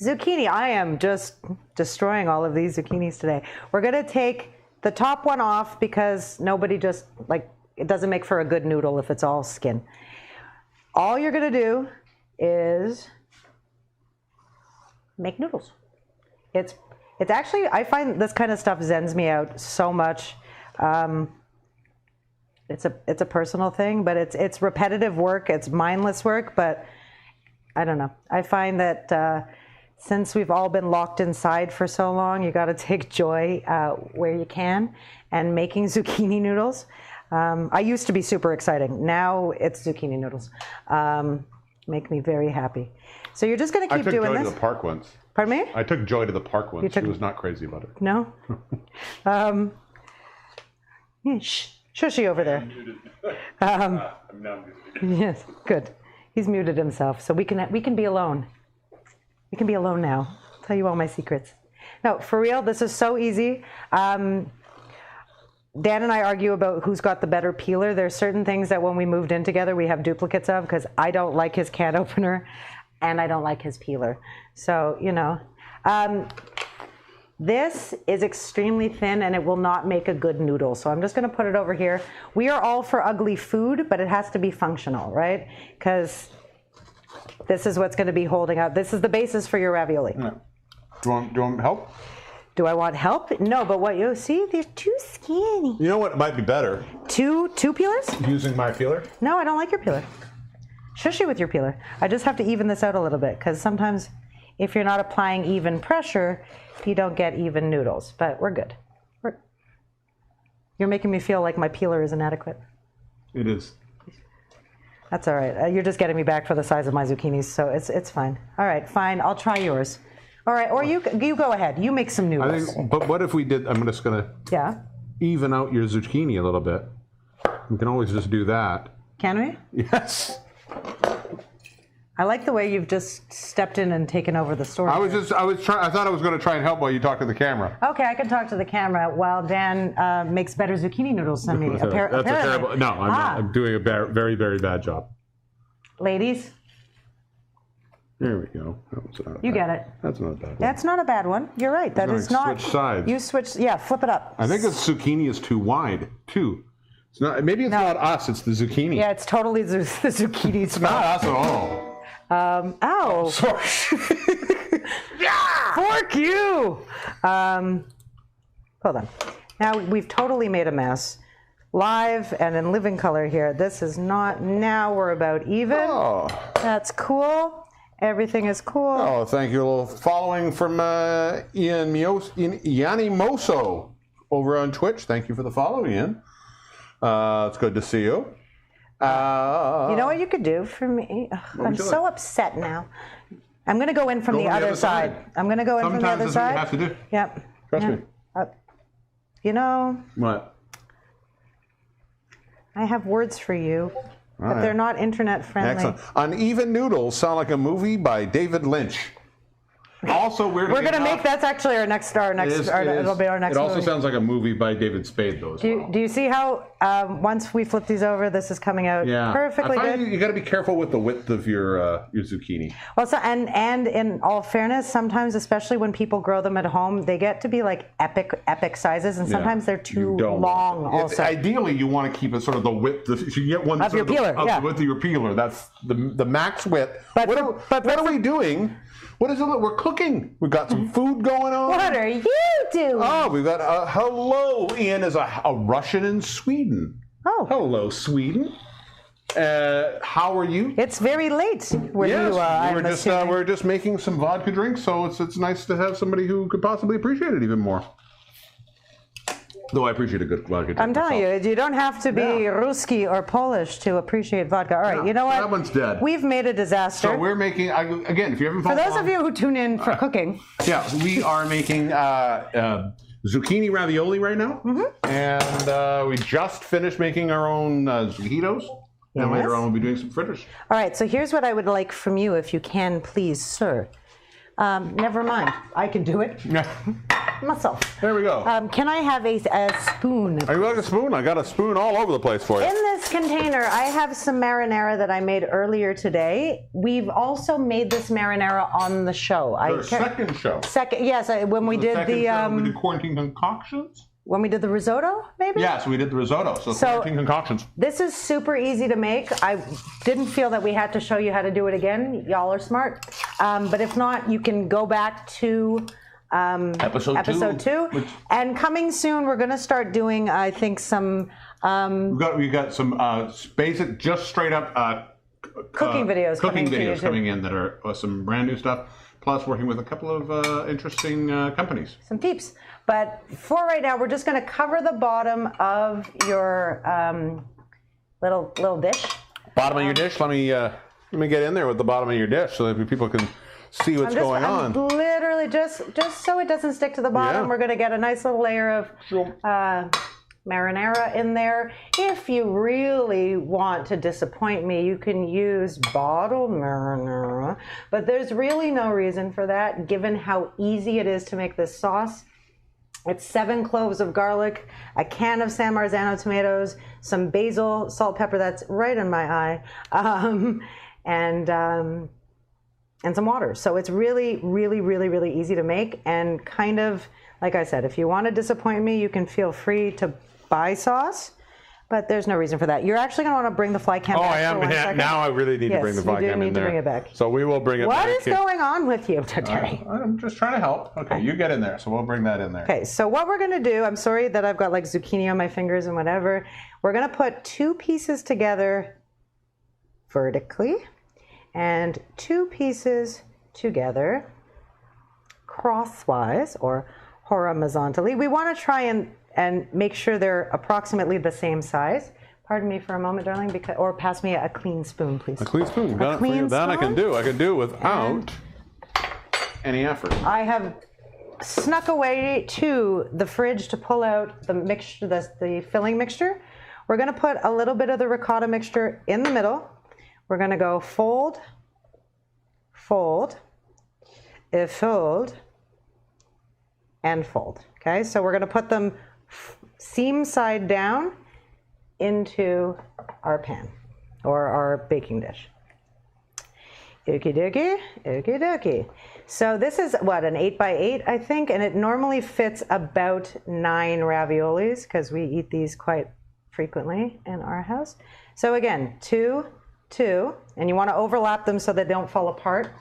Zucchini. I am just destroying all of these zucchinis today. We're going to take the top one off because nobody just, it doesn't make for a good noodle if it's all skin. All you're going to do is make noodles. It's actually, I find this kind of stuff zens me out so much. It's a personal thing, but it's repetitive work. It's mindless work, but I don't know. I find that since we've all been locked inside for so long, you got to take joy where you can, and making zucchini noodles. I used to be super exciting. Now it's zucchini noodles. Make me very happy. So you're just going to keep doing this. I took Joy to the park once. Pardon me? I took Joy to the park once. She was not crazy about it. No? Shushy over there. Yes, good. He's muted himself, so we can be alone. We can be alone now. I'll tell you all my secrets. No, for real, this is so easy. Dan and I argue about who's got the better peeler. There's certain things that when we moved in together, we have duplicates of because I don't like his can opener and I don't like his peeler. So, this is extremely thin and it will not make a good noodle. So I'm just going to put it over here. We are all for ugly food, but it has to be functional, right? Because this is what's going to be holding up. This is the basis for your ravioli. Yeah. Do you want help? Do I want help? No, but what you see, they're too skinny. You know what might be better? Two peelers? Using my peeler? No, I don't like your peeler. Shushy with your peeler. I just have to even this out a little bit because sometimes if you're not applying even pressure, you don't get even noodles, but we're good. You're making me feel like my peeler is inadequate. It is. That's all right. You're just getting me back for the size of my zucchinis, so it's fine. All right, fine. I'll try yours. All right, or you go ahead. You make some noodles. But what if we did? I'm just gonna even out your zucchini a little bit. We can always just do that. Can we? Yes. I like the way you've just stepped in and taken over the story. I thought I was going to try and help while you talk to the camera. Okay, I can talk to the camera while Dan makes better zucchini noodles than me. That's a terrible. No, I'm doing a very, very bad job. Ladies. There we go. You get it. That's not a bad one. That's not a bad one. You're right. That is not. Switch sides. You switch. Yeah, flip it up. I think the zucchini is too wide, too. It's not. Maybe it's not us. It's the zucchini. Yeah, it's totally the zucchini. It's not us at all. Ow. Sorry. Fork you. Hold on. Now we've totally made a mess. Live and in living color here. This is not. Now we're about even. Oh. That's cool. Everything is cool. Oh, thank you. A little following from Yanni Moso over on Twitch. Thank you for the follow, Ian. It's good to see you. You know what you could do for me? I'm so upset now. I'm going to go in from the other side. I'm going to go in from the other side. Sometimes that's what you have to do. Yep. Trust me. You know. What? I have words for you, but they're not internet friendly. Excellent. Uneven Noodles sound like a movie by David Lynch. Also, We're going to make, that's actually it'll be our next It also movie. sounds like a movie by David Spade, though. Do you see how once we flip these over, this is coming out perfectly I good? find you got to be careful with the width of your zucchini. Well, so, and in all fairness, sometimes, especially when people grow them at home, they get to be like epic sizes, and sometimes they're too long. Also, ideally, you want to keep it sort of the width. If you get one of your peeler, the width of your peeler, that's the max width. But what are we doing? What is it? We're cooking. We've got some food going on. What are you doing? Oh, we've got hello. Ian is a Russian in Sweden. Oh, hello, Sweden. How are you? It's very late. We're just making some vodka drinks, so it's nice to have somebody who could possibly appreciate it even more. Though I appreciate a good vodka drink. I'm telling you, you don't have to be Ruski or Polish to appreciate vodka. All right, you know what? That one's dead. We've made a disaster. So we're making, again, if you haven't followed for those of you who tune in for cooking. Yeah, we are making zucchini ravioli right now. And we just finished making our own zucchitos. And later on we'll be doing some fritters. All right, so here's what I would like from you, if you can, please, sir. Never mind. I can do it. Myself. There we go. Can I have a spoon? Are you like a spoon? I got a spoon all over the place for you. In this container, I have some marinara that I made earlier today. We've also made this marinara on the show. Second show. Yes, when we did we did quarantine concoctions. When we did the risotto, maybe? Yeah, so we did the risotto. So quarantine concoctions. This is super easy to make. I didn't feel that we had to show you how to do it again. Y'all are smart. But if not, you can go back to episode 2. And coming soon, we're going to start doing, I think, some... we got some basic, just straight up cooking videos coming in that are some brand new stuff. Plus working with a couple of interesting companies. Some peeps. But for right now, we're just going to cover the bottom of your little dish. Bottom of your dish? Let me get in there with the bottom of your dish so that people can see what's going on. Literally, just so it doesn't stick to the bottom, we're going to get a nice little layer of marinara in there. If you really want to disappoint me, you can use bottled marinara, but there's really no reason for that given how easy it is to make this sauce. It's 7 cloves of garlic, a can of San Marzano tomatoes, some basil, salt, pepper, that's right in my eye, and some water. So it's really, really, really, really easy to make, and kind of, like I said, if you want to disappoint me, you can feel free to buy sauce, but there's no reason for that. You're actually going to want to bring the fly cam back. I am. Now I really need to bring the fly cam in there. You do need to bring it back. So we will bring it back. What is going on with you today? I'm just trying to help. Okay, you get in there, so we'll bring that in there. Okay, so what we're going to do, I'm sorry that I've got like zucchini on my fingers and whatever. We're going to put 2 pieces together vertically and 2 pieces together crosswise or horizontally. We want to try and make sure they're approximately the same size. Pardon me for a moment, darling, or pass me a clean spoon, please. A clean spoon. That I can do. I can do without any effort. I have snuck away to the fridge to pull out the mixture, the filling mixture. We're going to put a little bit of the ricotta mixture in the middle. We're going to go fold, fold, fold, and fold. Okay, so we're going to put them seam side down into our pan or our baking dish. Okie dokie, okie dokie. So this is what, an 8x8, I think, and it normally fits about 9 raviolis because we eat these quite frequently in our house. So again, 2, 2, and you want to overlap them so they don't fall apart.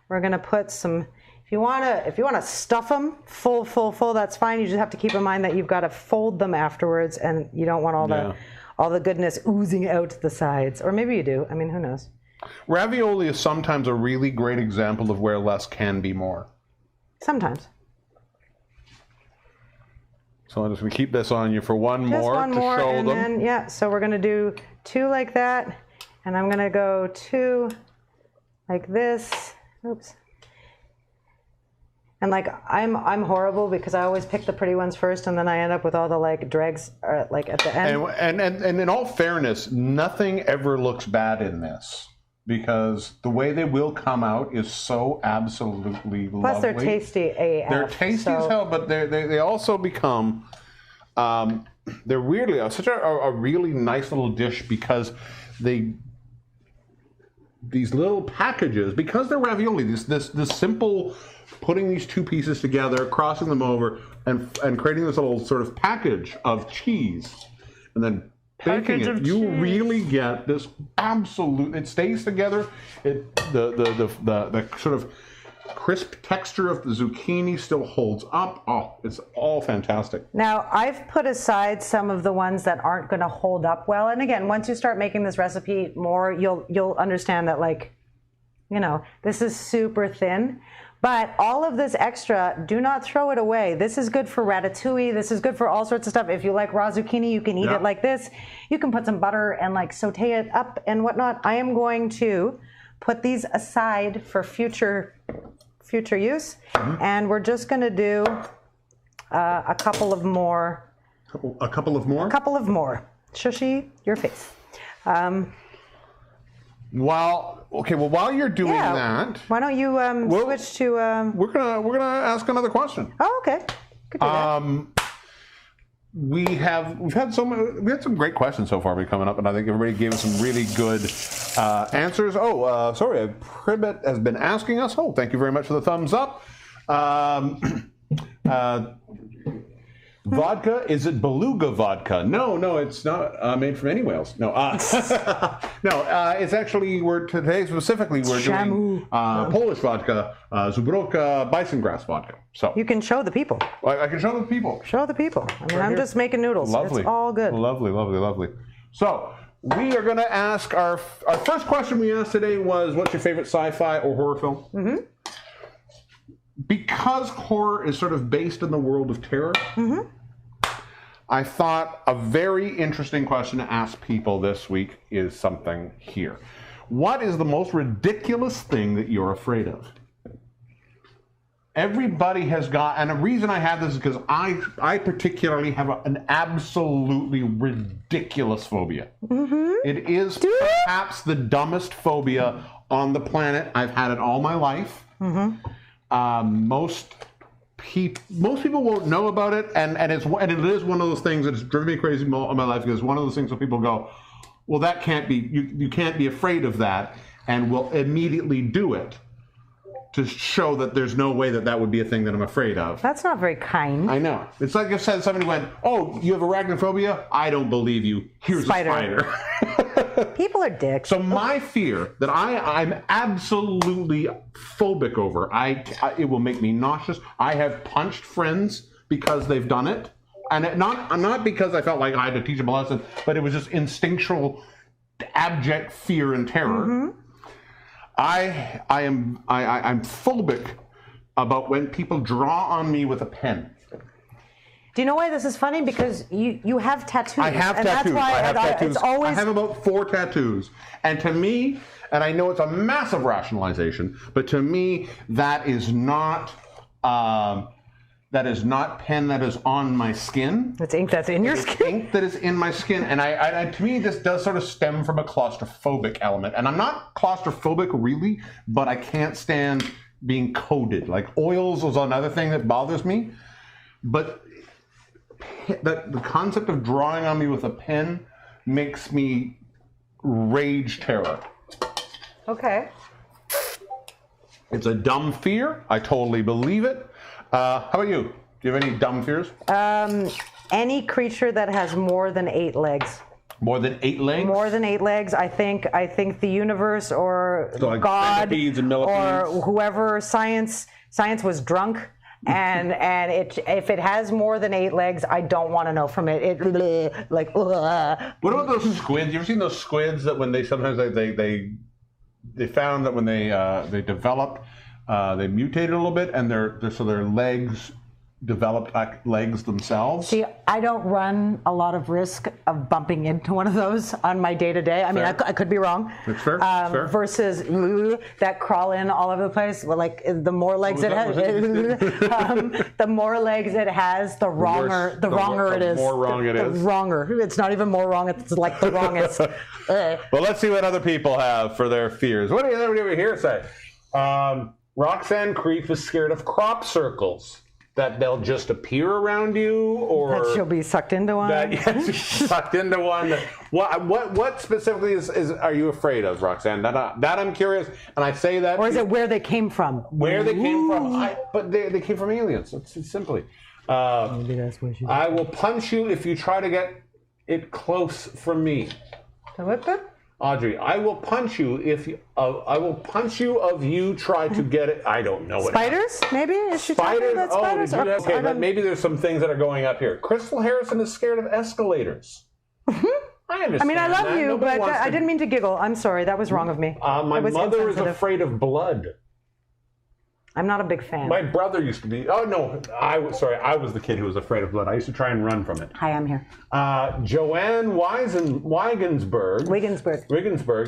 We're going to put some. If you want to stuff them full, that's fine. You just have to keep in mind that you've got to fold them afterwards, and you don't want all the goodness oozing out the sides. Or maybe you do. I mean, who knows? Ravioli is sometimes a really great example of where less can be more. Sometimes. So I'm just going to keep this on you for one more to show them. Then, yeah, so we're going to do 2 like that, and I'm going to go 2 like this. Oops. And like I'm horrible because I always pick the pretty ones first, and then I end up with all the like dregs like at the end. And in all fairness, nothing ever looks bad in this. because the way they will come out is so absolutely lovely. Plus, they're tasty AF. They're tasty as hell, but they also become, they're weirdly, such a really nice little dish because these little packages, because they're ravioli, this simple putting these two pieces together, crossing them over, and creating this little sort of package of cheese, and then baking it, you really get this absolute. It stays together. The sort of crisp texture of the zucchini still holds up. Oh, it's all fantastic. Now, I've put aside some of the ones that aren't going to hold up well. And again, once you start making this recipe more, you'll understand that, like, you know, this is super thin. But all of this extra, do not throw it away. This is good for ratatouille. This is good for all sorts of stuff. If you like raw zucchini, you can eat it like this. You can put some butter and like saute it up and whatnot. I am going to put these aside for future use. And we're just going to do a couple of more. A couple of more? A couple of more. Shushi, your face. While you're doing that, why don't you switch to? We're gonna ask another question. Oh, okay. Could do that. We had some great questions so far coming up, and I think everybody gave us some really good answers. Sorry, Pribbit has been asking us. Oh, thank you very much for the thumbs up. Vodka, is it beluga vodka? No, it's not made from any whales. No, it's actually, today specifically we're doing Polish vodka, Zubrowka bison grass vodka. So you can show the people. I can show the people. Show the people. I mean, I'm just making noodles. Lovely. It's all good. Lovely. So we are going to ask our first question we asked today was, what's your favorite sci-fi or horror film? Mm-hmm. Because horror is sort of based in the world of terror, I thought a very interesting question to ask people this week is something here. What is the most ridiculous thing that you're afraid of? Everybody has got, and the reason I have this is because I particularly have an absolutely ridiculous phobia. It is perhaps the dumbest phobia on the planet. I've had it all my life. Most people won't know about it, and it is one of those things that's driven me crazy all my life, because one of those things where people go, well, that can't be, you can't be afraid of that, and will immediately do it to show that there's no way that would be a thing that I'm afraid of. That's not very kind. I know. It's like if somebody went, oh, you have arachnophobia? I don't believe you. Here's a spider. People are dicks. So my fear that I'm absolutely phobic over, it will make me nauseous. I have punched friends because they've done it. And not because I felt like I had to teach them a lesson, but it was just instinctual, abject fear and terror. I'm phobic about when people draw on me with a pen. Do you know why this is funny? Because you have tattoos. I have tattoos. That's why I have tattoos. It's always... I have about 4 tattoos. And to me, and I know it's a massive rationalization, but to me, that is not pen that is on my skin. It's ink that's in your skin. It's ink that is in my skin. And to me, this does sort of stem from a claustrophobic element. And I'm not claustrophobic really, but I can't stand being coated. Like oils was another thing that bothers me. But the concept of drawing on me with a pen makes me rage terror. Okay. It's a dumb fear. I totally believe it. How about you? Do you have any dumb fears? Any creature that has more than 8 legs. More than 8 legs? More than 8 legs. I think the universe or so like God and or whoever science was drunk. And if it has more than 8 legs, I don't want to know from it. What about those squids? You ever seen those squids that when they sometimes they found that when they developed, they mutated a little bit, and their legs developed legs themselves. See, I don't run a lot of risk of bumping into one of those on my day-to-day. I mean, I could be wrong. That's fair. That's fair. Versus that crawl in all over the place. Well, like the more legs it has, the more legs it has, the wronger it is. The more wrong it is. The wronger. It's not even more wrong. It's like the wrongest. Well, let's see what other people have for their fears. What do you over here say? Roxanne Creef is scared of crop circles. That they'll just appear around you, or that she'll be sucked into one. Sucked into one. What specifically is are you afraid of, Roxanne? That I'm curious, and I say that. Or is it where they came from? Where they came from? But they came from aliens. It's simply. Maybe that's what I will punch you if you try to get it close from me. What? Audrey, I will punch you if you, I will punch you of you try to get it. I don't know what. Spiders? Maybe? Is she talking about spiders? Okay, but maybe there's some things that are going up here. Crystal Harrison is scared of escalators. I understand. I mean, I love that. you, Nobody but wants I didn't mean to giggle. I'm sorry. That was wrong of me. My mother is afraid of blood. I'm not a big fan. My brother used to be. Oh no, I was the kid who was afraid of blood. I used to try and run from it. Hi, I'm here. Joanne Wigginsburg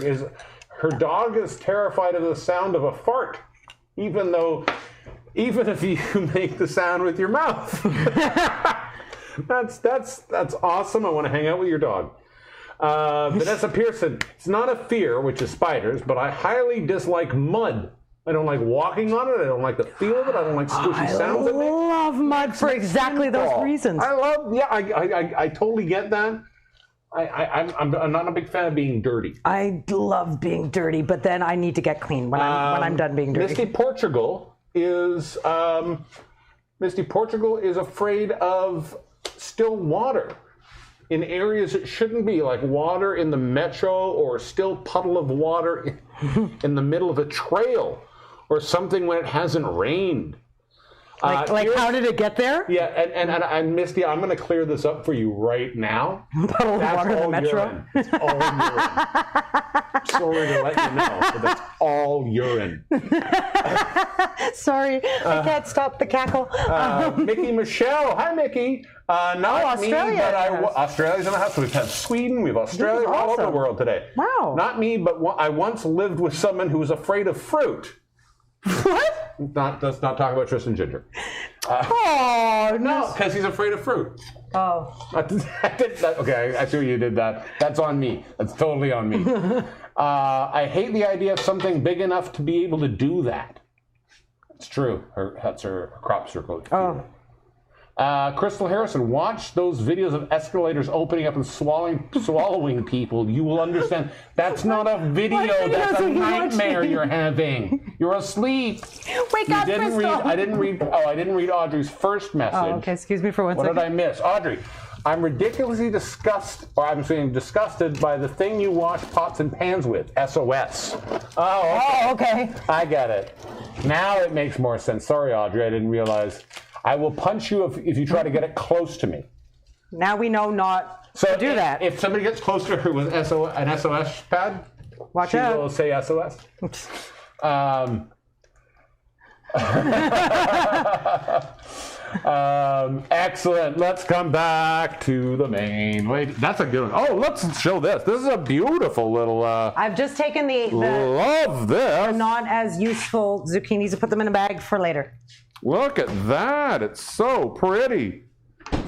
is her dog is terrified of the sound of a fart, even if you make the sound with your mouth. That's awesome. I want to hang out with your dog. Vanessa Pearson, it's not a fear, which is spiders, but I highly dislike mud. I don't like walking on it. I don't like the feel of it. I don't like squishy sounds of it. I love mud for exactly those reasons. I totally get that. I'm not a big fan of being dirty. I love being dirty, but then I need to get clean when I'm done being dirty. Misty Portugal is afraid of still water in areas it shouldn't be, like water in the metro or a still puddle of water in the middle of a trail or something when it hasn't rained. Like how did it get there? Yeah, and Misty, I'm going to clear this up for you right now. Puddle of water in the metro? Urine. It's all urine. Sorry to let you know, but that's all urine. Sorry, I can't stop the cackle. Mickey Michelle. Hi, Mickey. Not Australia. Me, but Australia's in the house. So we've had Sweden, we have Australia, we're all over the world today. Wow. Not me, but I once lived with someone who was afraid of fruit. What? Let's not talk about Tristan Ginger. Oh, no, because he's afraid of fruit. Oh. I did that. Okay, I see what you did that. That's on me. That's totally on me. I hate the idea of something big enough to be able to do that. It's true. That's her crop circle. Oh. Crystal Harrison, watch those videos of escalators opening up and swallowing people. You will understand. That's not a video. That's a nightmare you're having. You're asleep. Wake up, Crystal. I didn't read Audrey's first message. Oh, okay. Excuse me for 1 second. What did I miss? Audrey, I'm ridiculously disgusted by the thing you wash pots and pans with. SOS. Oh, okay. I get it. Now it makes more sense. Sorry, Audrey, I didn't realize. I will punch you if you try to get it close to me. Now we know not to do that. If somebody gets close to her with an SOS pad, watch out. She will say SOS. Excellent. Let's come back to the main. Wait, that's a good one. Oh, let's show this. This is a beautiful little. I've just taken the love this. The not as useful zucchinis and put them in a bag for later. Look at that. It's so pretty.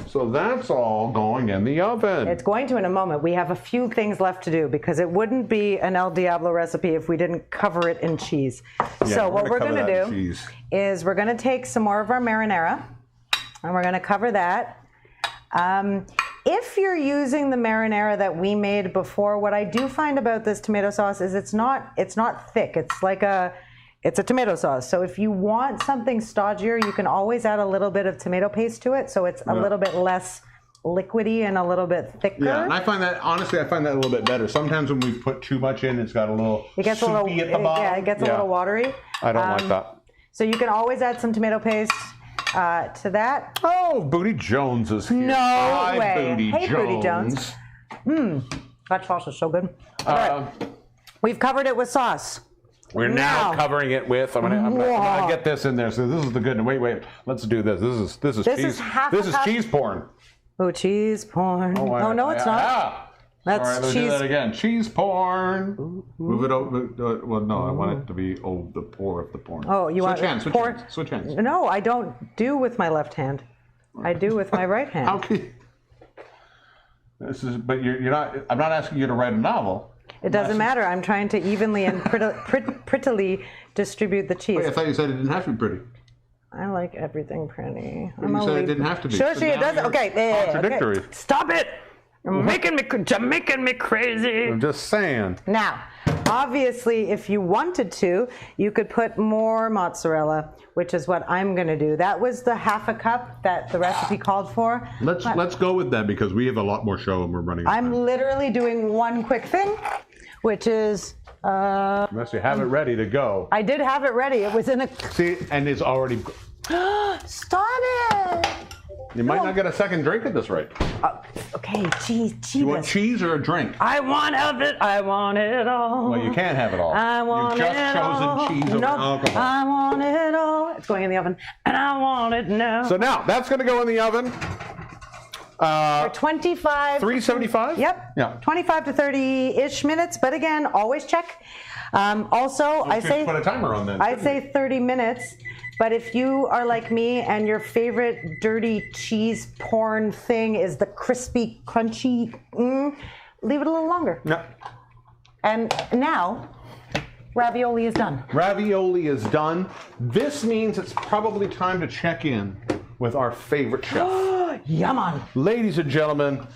So that's all going in the oven. It's going to in a moment. We have a few things left to do because it wouldn't be an El Diablo recipe if we didn't cover it in cheese. Yeah, so what we're going to do is we're going to take some more of our marinara and we're going to cover that. If you're using the marinara that we made before, what I do find about this tomato sauce is it's not thick. It's a tomato sauce. So if you want something stodgier, you can always add a little bit of tomato paste to it. So it's a little bit less liquidy and a little bit thicker. Yeah, and I find that a little bit better. Sometimes when we put too much in, it's got a little soupy at the bottom. Yeah, it gets a little watery. I don't like that. So you can always add some tomato paste to that. Oh, Booty Jones is here. No way. Booty Jones. That sauce is so good. All right. We've covered it with sauce. We're now covering it with. I'm gonna get this in there. So this is the good. Wait. Let's do this. This is cheese. This is cheese porn. Oh, cheese porn. Oh, no, it's not. That's all right, let's cheese. do that again. Cheese porn. Move it over. Well, no, I want it to be the pour of the porn. Oh, you want Switch hands. No, I don't do with my left hand. I do with my right hand. Okay. But you're not. I'm not asking you to write a novel. It doesn't matter. I'm trying to evenly and prettily distribute the cheese. Wait, I thought you said it didn't have to be pretty. I like everything pretty. You said it didn't have to be. Sure, it doesn't. Okay, contradictory. Okay. Stop it! You're making me crazy. I'm just saying. Now, obviously, if you wanted to, you could put more mozzarella, which is what I'm going to do. That was the half a cup that the recipe called for. Let's go with that because we have a lot more show and we're running. I'm literally doing one quick thing, which is. Unless you have it ready to go. I did have it ready. It was in a. See, and it's already. Stop it! You might not get a second drink at this rate. Okay, cheese. You want cheese or a drink? I want it. I want it all. Well, you can't have it all. I want You've it just all. chosen cheese over alcohol. I want it all. It's going in the oven, and I want it now. So now that's going to go in the oven. For 25. 375? Yep. Yeah. 25 to 30-ish minutes, but again, always check. Also, I say put a timer on that. I say 30 minutes. But if you are like me and your favorite dirty cheese porn thing is the crispy, crunchy, leave it a little longer. No. And now, ravioli is done. Ravioli is done. This means it's probably time to check in with our favorite chef. Yaman. Ladies and gentlemen,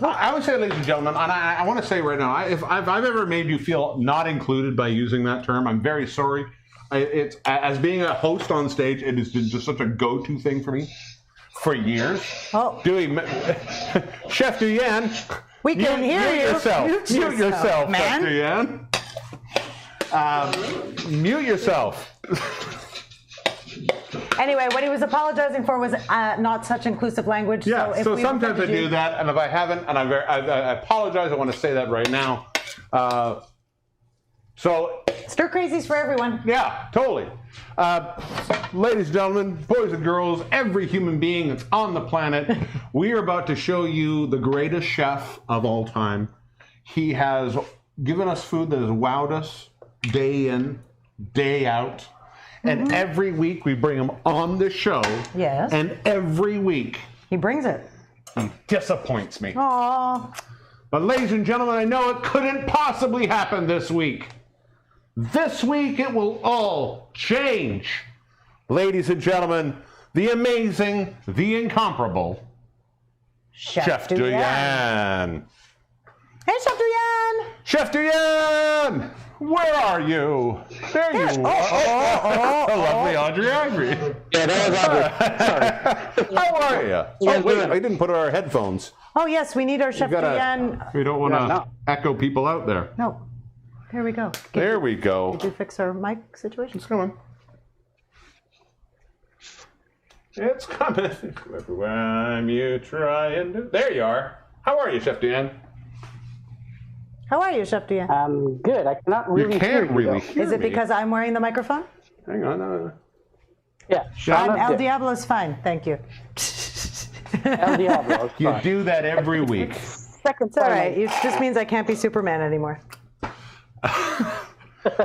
I always say ladies and gentlemen, and I want to say right now, if I've ever made you feel not included by using that term, I'm very sorry. It's as being a host on stage, it has been just such a go-to thing for me for years. Oh. Chef Duyan, we can hear you. Mute yourself, man. Chef Duyan. Mute yourself. Anyway, what he was apologizing for was not such inclusive language. Yeah, so sometimes I do that, and if I haven't, and I apologize, I want to say that right now. So stir crazies for everyone. Yeah, totally. Ladies and gentlemen, boys and girls, every human being that's on the planet, we are about to show you the greatest chef of all time. He has given us food that has wowed us day in, day out. And every week we bring him on the show. Yes. And every week he brings it. He disappoints me. Aww. But ladies and gentlemen, I know it couldn't possibly happen this week. This week it will all change. Ladies and gentlemen, the amazing, the incomparable Chef Duyan. Hey, Chef Duyan. Chef Duyan, where are you? There you are. Lovely Audrey Ivory. Yeah, that was Audrey. Sorry. How are you? Oh, wait, I didn't put our headphones. Oh, yes, we need our Chef Duyan. We don't want to echo people out there. No. There we go. There we go. Did you fix our mic situation? It's coming. It's coming. Every time you try and do. There you are. How are you, Chef Duyan? How are you, Chef Duyan? I'm good. I cannot really you hear can't really you, hear Is it me. because I'm wearing the microphone? Hang on. Yeah. El Diablo is fine. Thank you. El Diablo. It's You fine. do that every week. Second It's all time. right. It just means I can't be Superman anymore.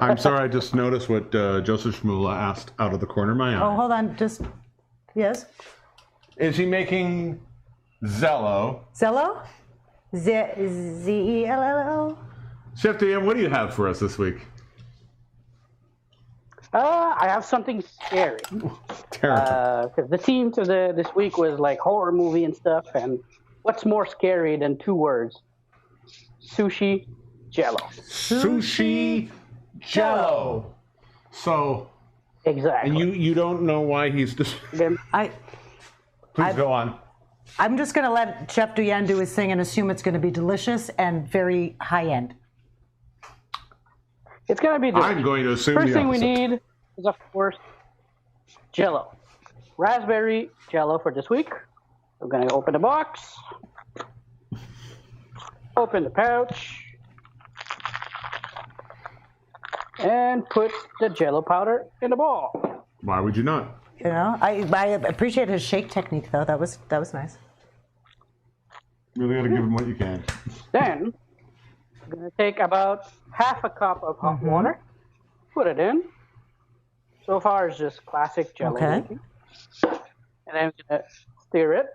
I'm sorry, I just noticed what Joseph Shmula asked out of the corner of my Oh, eye. hold on. Just, yes. Is he making Zello? Zello? Z-E-L-L-O? Chef Duyan, what do you have for us this week? I have something scary. Terrible. Because the theme to this week was like horror movie and stuff. And what's more scary than two words? Sushi Jello. Sushi Jello. So, Exactly. and you don't know why he's just. Then Please go on. I'm just going to let Chef Duyan do his thing and assume it's going to be delicious and very high-end. it's gonna be. I'm going to assume First the thing we opposite. need is, of course, Jello. Raspberry Jello for this week. We're gonna open the box. Open the pouch. and put the Jello powder in the bowl. Why would you not? You know, I appreciate his shake technique though. That was nice. Really got to give him what you can. Then I'm gonna take about half a cup of hot water, put it in. So far it's just classic Jello making. And then I'm gonna stir it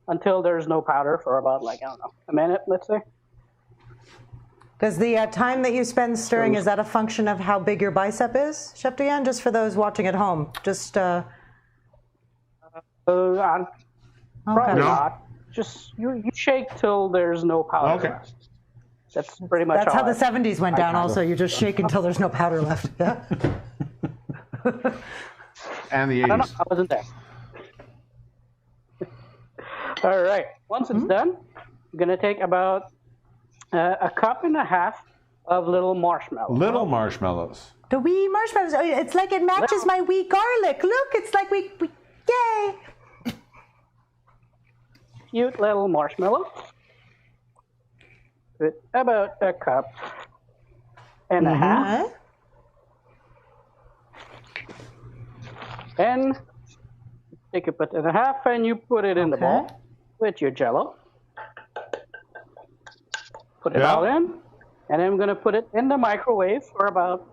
until there's no powder for about like, I don't know, a minute, let's say. Does the time that you spend stirring, is that a function of how big your bicep is, Chef Diane? Just for those watching at home, just. Probably Okay. not. Just you shake till there's no powder left. That's pretty much That's all how the 70s went down. Also, you just shake until there's no powder left. Yeah. And the I don't know. 80s. I wasn't there. All right. Once it's done, I'm gonna take about a cup and a half of little marshmallows. Little marshmallows. The wee marshmallows. Oh, it's like it matches my wee garlic. Look, it's like we yay. Cute little marshmallow. Put about a cup and a half. And take a bit and a half and you put it in the bowl with your Jello. Put it all in. And I'm going to put it in the microwave for about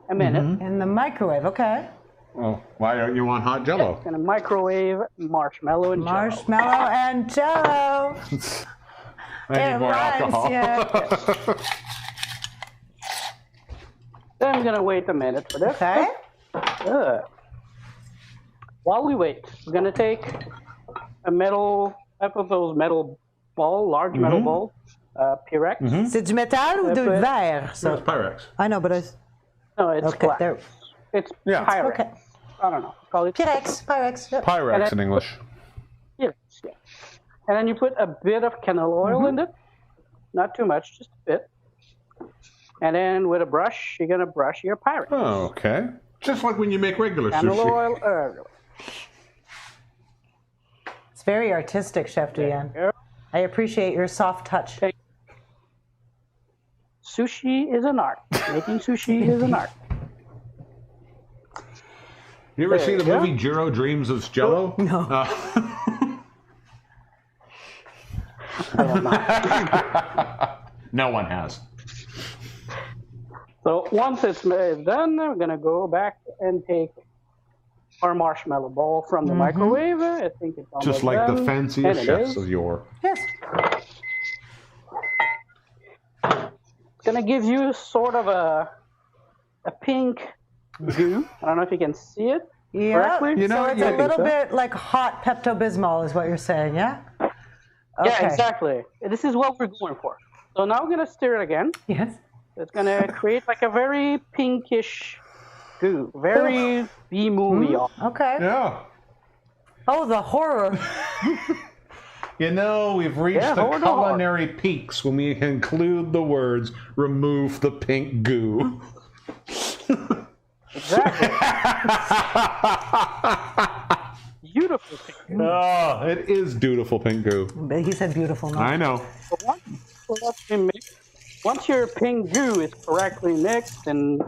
a minute. In the microwave, okay. Oh, why don't you want hot Jello? Going to microwave marshmallow and Jello. Marshmallow and Jello. I need more alcohol. Yeah. Then I'm going to wait a minute for this. Okay. While we wait, we're going to take a metal, type of those metal ball, large metal ball, Pyrex. C'est du métal ou du verre? So it's Pyrex. I know, but it's No, it's okay. glass. There. It's Yeah. Pyrex. Okay. I don't know. Call it Pyrex. Yep. Pyrex in English. Pyrex, yeah. And then you put a bit of canola oil in it. Not too much, just a bit. And then with a brush, you're going to brush your Pyrex. Oh, okay. Just like when you make regular Canola sushi. oil everywhere. It's very artistic, Chef Diane. Yeah. I appreciate your soft touch. Okay. Sushi is an art. Making sushi is an art. You ever There see you the go. movie Jiro Dreams of Jello? No. No one has. So once it's done, we're going to go back and take our marshmallow ball from the microwave. I think it's almost Just like done. the fanciest And it chefs is. of yore. Yes. It's going to give you sort of a pink goo. I don't know if you can see it Yeah. correctly. You know, So it's yeah, I a think little so. bit like hot Pepto-Bismol is what you're saying, yeah? Yeah, Okay. exactly. This is what we're going for. So now we're going to stir it again. Yes. It's going to create like a very pinkish goo. Very B-movie. Okay. Yeah. Oh, the horror. You know, we've reached Yeah, the hold on. culinary peaks when we include the words, remove the pink goo. Exactly. Beautiful pink goo. Oh, it is beautiful pink goo. But he said beautiful. No. I know. Once your pink goo is correctly mixed and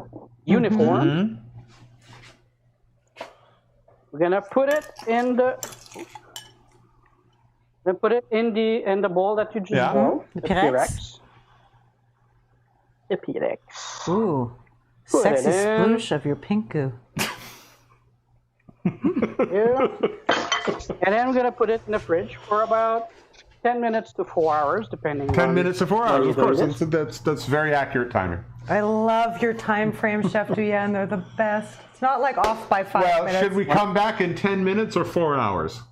uniform, we're gonna put it in the bowl that you just boiled. The The Pyrex? Pyrex. The Pyrex. Ooh. Put Sexy it in. sploosh of your pink goo. Yeah. And then we're gonna put it in the fridge for about 10 minutes to 4 hours, depending 10 on minutes to 4 hours, you of course. do this. That's very accurate timing. I love your time frames, Chef Diane. They're the best. It's not like off by 5 Well, minutes. should we come back in 10 minutes or 4 hours?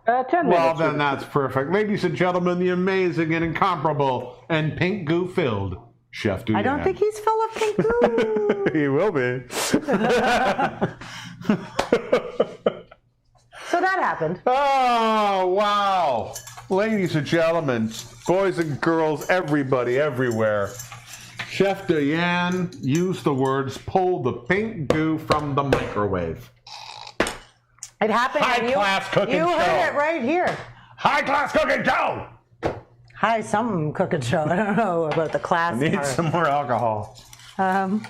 10 Well, minutes. then that's perfect. Ladies and gentlemen, the amazing and incomparable and pink goo filled Chef Diane. I don't think he's full of pink goo. he will be. So that happened. Oh, wow. Ladies and gentlemen, boys and girls, everybody, everywhere. Chef Diane used the words, pull the pink goo from the microwave. It happened. High and class cooking You show. heard it right here. High class cooking show! Hi, some cooking show. I don't know about the class Need part. some more alcohol. Um,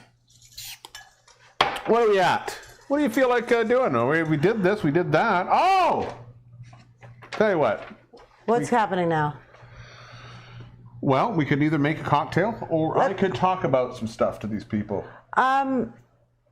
What are we at? What do you feel like doing? Oh, we did this, we did that. Oh! Tell you what. what's happening now? Well, we could either make a cocktail or I could talk about some stuff to these people. Want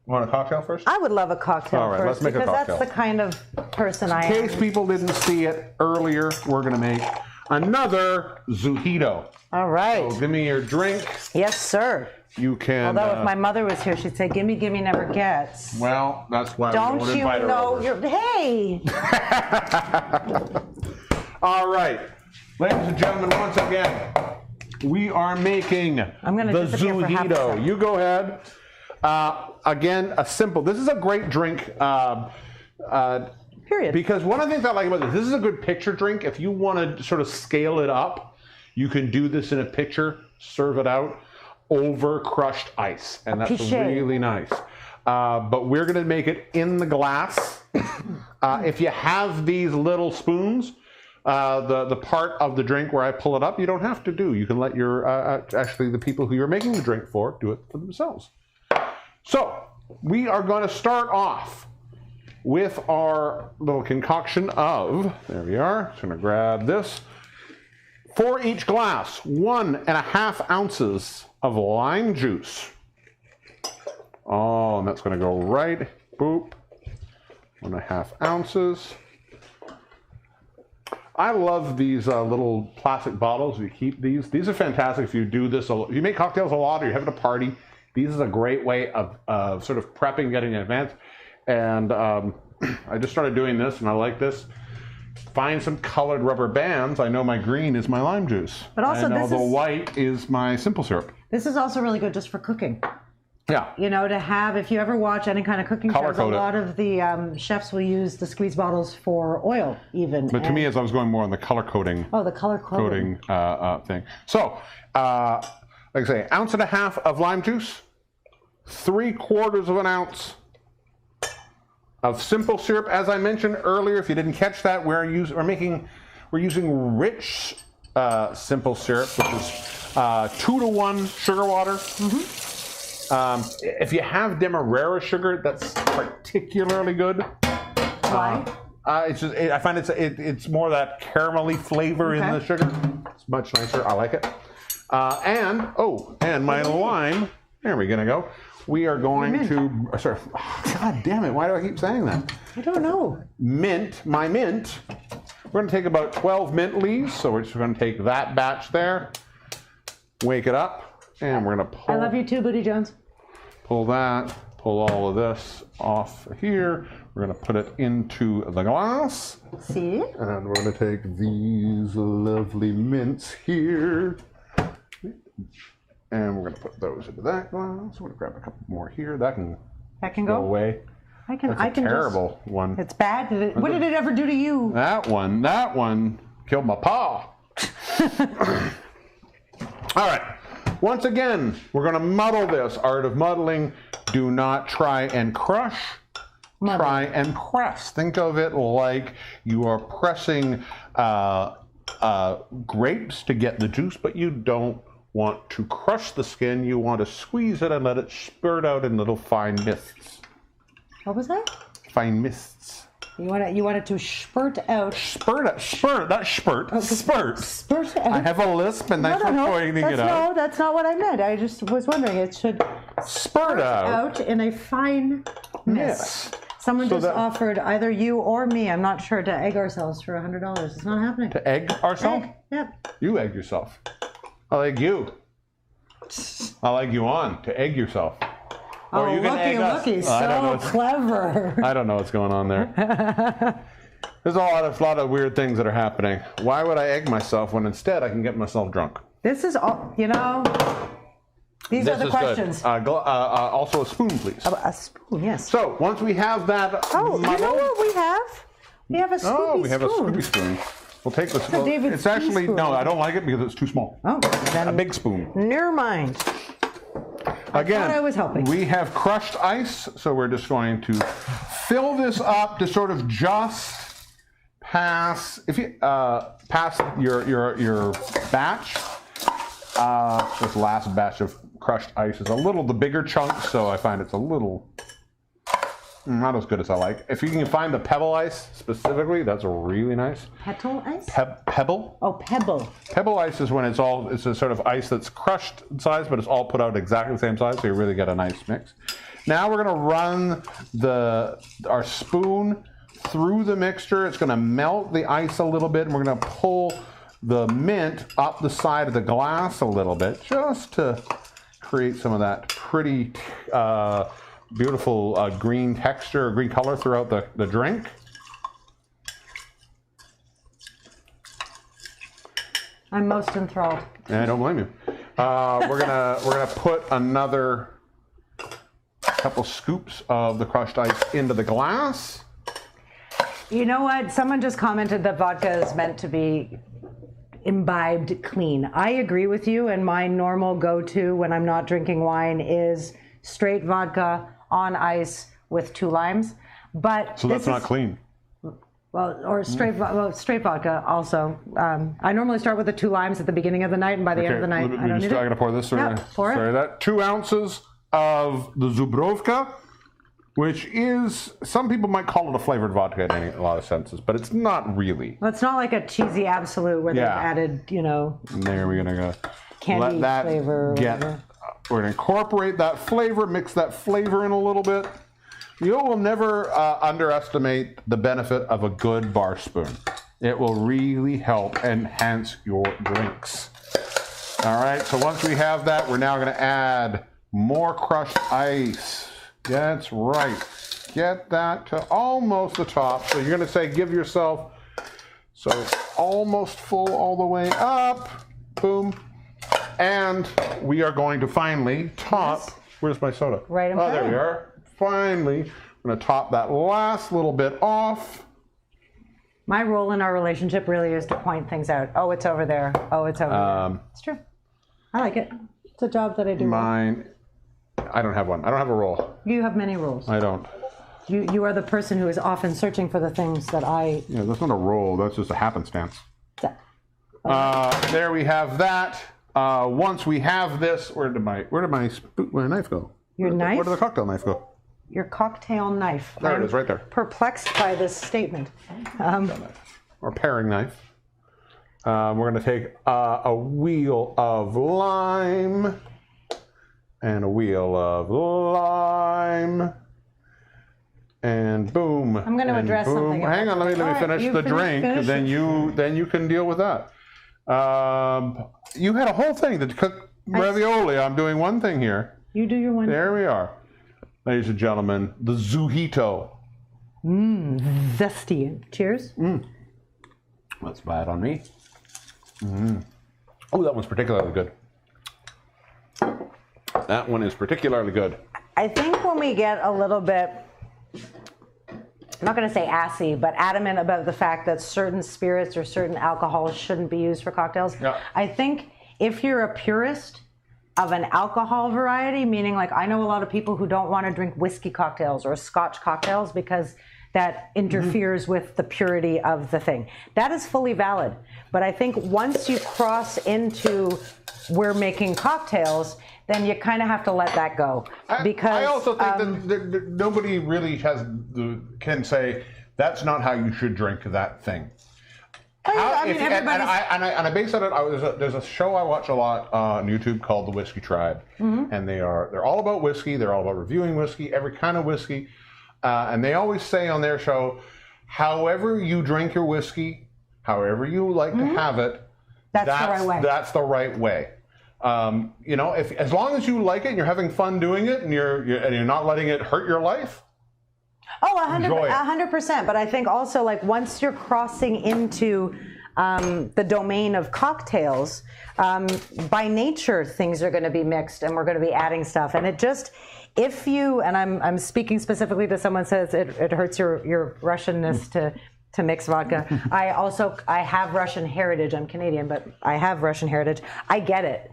a cocktail first? I would love a cocktail All right, first let's make a because cocktail. that's the kind of person I In case am. people didn't see it earlier, we're going to make another Zucchito. All right. So give me your drink. Yes, sir. You can. Although if my mother was here, she'd say, "Gimme, gimme, never gets." Well, that's why we Don't don't you invite her know over. you're? Hey. All right, ladies and gentlemen, once again, we are making I'm gonna the disappear for half a Zucchito. second. You go ahead. Again, this is a great drink. Period. Because one of the things I like about this is a good picture drink. If you want to sort of scale it up, you can do this in a pitcher, serve it out over crushed ice, and that's Pichet. really nice. But we're going to make it in the glass. If you have these little spoons, the part of the drink where I pull it up, you don't have to do. You can let your actually the people who you're making the drink for do it for themselves. So we are going to start off with our little concoction of, there we are, just going to grab this. For each glass, 1.5 ounces of lime juice. Oh, and that's going to go right, boop, 1.5 ounces. I love these little plastic bottles. We keep these. These are fantastic if you do this, if you make cocktails a lot or you're having a party. These is a great way of sort of prepping, getting in advance. And I just started doing this, and I like this. Find some colored rubber bands. I know my green is my lime juice. But also I know this the is- white is my simple syrup. This is also really good just for cooking. Yeah. You know, to have, if you ever watch any kind of cooking Color shows, a code it. lot of the chefs will use the squeeze bottles for oil, even. But to me, as I was going more on the color coding. Oh, the color coding. Thing. So, like I say, 1.5 ounces of lime juice, 3/4 ounce of simple syrup. As I mentioned earlier, if you didn't catch that, we're using rich simple syrup, which is 2-to-1 sugar water. If you have Demerara sugar, that's particularly good. Why? It's just, I find it's more that caramelly flavor in Okay. the sugar. It's much nicer. I like it. And my lime. There we're gonna go. We are going to. Sorry. God damn it! Why do I keep saying that? I don't know. My mint. We're gonna take about 12 mint leaves. So we're just gonna take that batch there, wake it up, and we're gonna pull. I love you too, Booty Jones. Pull that. Pull all of this off here. We're going to put it into the glass. See? And we're going to take these lovely mints here. And we're going to put those into that glass. We're going to grab a couple more here. That can go away. I can. That's I a can. terrible one. It's bad. What did it ever do to you? That one killed my paw. All right. Once again, we're going to muddle this. Art of muddling. Do not try and crush. Try and press. Think of it like you are pressing grapes to get the juice, but you don't want to crush the skin. You want to squeeze it and let it spurt out in little fine mists. What was that? Fine mists. You want it to spurt out. Spurt, not spurt. Spurt. Spurt out. I have a lisp, and that's what's pointing it out. No, that's not what I meant. I just was wondering. It should Spurt out. in a fine mist. Yes. Someone So just that- offered either you or me, I'm not sure, to egg ourselves for $100. It's not happening. To egg ourselves? Yep. You egg yourself. I'll egg you. I'll egg you on to egg yourself. Or Oh, you can egg us. looky, I don't know so what's- clever. I don't know what's going on there. There's a lot of weird things that are happening. Why would I egg myself when instead I can get myself drunk? This is all, these are the questions. Good. Also a spoon, please. A spoon, yes. So once we have that Oh, you know muddled- what we have? We have a Scoopy Oh, we have a spoon. Scoopy spoon. We'll take this. a David It's actually, spoon. no, I don't like it because it's too small. Oh, then A big spoon. never mind. Again, I was helping. we have crushed ice, so we're just going to fill this up to sort of just pass your batch. This last batch of crushed ice is a little the bigger chunk, so I find it's a little not as good as I like. If you can find the pebble ice specifically, that's really nice. Petal ice? Pebble? Oh, pebble. Pebble ice is when it's a sort of ice that's crushed in size, but it's all put out exactly the same size, so you really get a nice mix. Now we're going to run our spoon through the mixture. It's going to melt the ice a little bit, and we're going to pull the mint up the side of the glass a little bit, just to create some of that pretty beautiful green texture, green color throughout the drink. I'm most enthralled. Yeah, I don't blame you. We're gonna put another couple scoops of the crushed ice into the glass. You know what? Someone just commented that vodka is meant to be imbibed clean. I agree with you, and my normal go-to when I'm not drinking wine is straight vodka on ice with 2 limes. But so that's not clean. Well, or straight vodka also. I normally start with the 2 limes at the beginning of the night, and by the end of the night, I don't need it. I'm gonna pour this. Pour it. Sorry, that 2 ounces of the Zubrowka, which is, some people might call it a flavored vodka in a lot of senses, but it's not really. Well, it's not like a cheesy absolute where they've added, And there we're gonna candy let that flavor. We're gonna incorporate that flavor, mix that flavor in a little bit. You will never underestimate the benefit of a good bar spoon. It will really help enhance your drinks. All right, so once we have that, we're now gonna add more crushed ice. That's right. Get that to almost the top. So you're gonna say, give yourself, so it's almost full all the way up. Boom. And we are going to finally top, where's my soda? Right in front. Oh, there we are. Finally, I'm gonna top that last little bit off. My role in our relationship really is to point things out. Oh, it's over there. Oh, it's over there. It's true. I like it. It's a job that I do. Mine, I don't have one. I don't have a role. You have many roles. I don't. You are the person who is often searching for the things that I... Yeah, that's not a role. That's just a happenstance. There we have that. Once we have this, where did my knife go? Your knife? Where did the cocktail knife go? Your cocktail knife. There it is, right there. Perplexed by this statement. Or paring knife. We're going to take a wheel of lime and a wheel of lime. And boom. I'm going to address something. Hang on, let me finish the drink. Then you can deal with that. You had a whole thing to cook ravioli. I'm doing one thing here. You do your one. There we are, ladies and gentlemen. The zuhito. Zesty. Cheers. That's bad on me. Oh, that one's particularly good. That one is particularly good. I think when we get a little bit, I'm not going to say assy, but adamant about the fact that certain spirits or certain alcohols shouldn't be used for cocktails. Yeah. I think if you're a purist of an alcohol variety, meaning like I know a lot of people who don't want to drink whiskey cocktails or Scotch cocktails because that interferes with the purity of the thing. That is fully valid. But I think once you cross into we're making cocktails, then you kind of have to let that go. Because I also think that nobody really can say that's not how you should drink that thing. And I base on it. There's a show I watch a lot on YouTube called The Whiskey Tribe, and they're all about whiskey. They're all about reviewing whiskey, every kind of whiskey, and they always say on their show, however you drink your whiskey, however you like to have it, that's the right way. That's the right way. If as long as you like it and you're having fun doing it and you're not letting it hurt your life. Oh, 100%. But I think also like once you're crossing into the domain of cocktails, by nature things are going to be mixed and we're going to be adding stuff. And it just, if you, and I'm speaking specifically to someone says it hurts your Russianness to mix vodka. I have Russian heritage. I'm Canadian, but I have Russian heritage. I get it.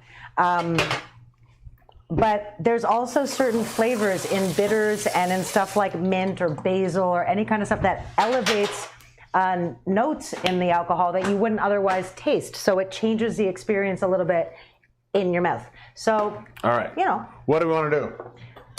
But there's also certain flavors in bitters and in stuff like mint or basil or any kind of stuff that elevates notes in the alcohol that you wouldn't otherwise taste. So it changes the experience a little bit in your mouth. So, all right. You know. What do we want to do?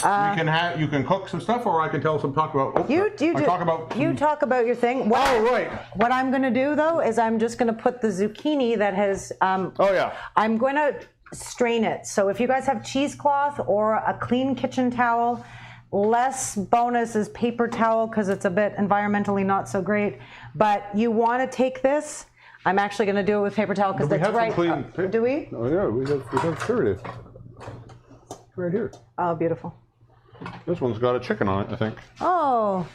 You can cook some stuff, or I can talk about. You talk about your thing. Right. What I'm going to do though is I'm just going to put the zucchini that has. I'm going to strain it. So if you guys have cheesecloth or a clean kitchen towel, less bonus is paper towel because it's a bit environmentally not so great. But you want to take this. I'm actually going to do it with paper towel because that's right. Do we? Oh yeah, we have. Here it is. Right here. Oh, beautiful. This one's got a chicken on it, I think. Oh.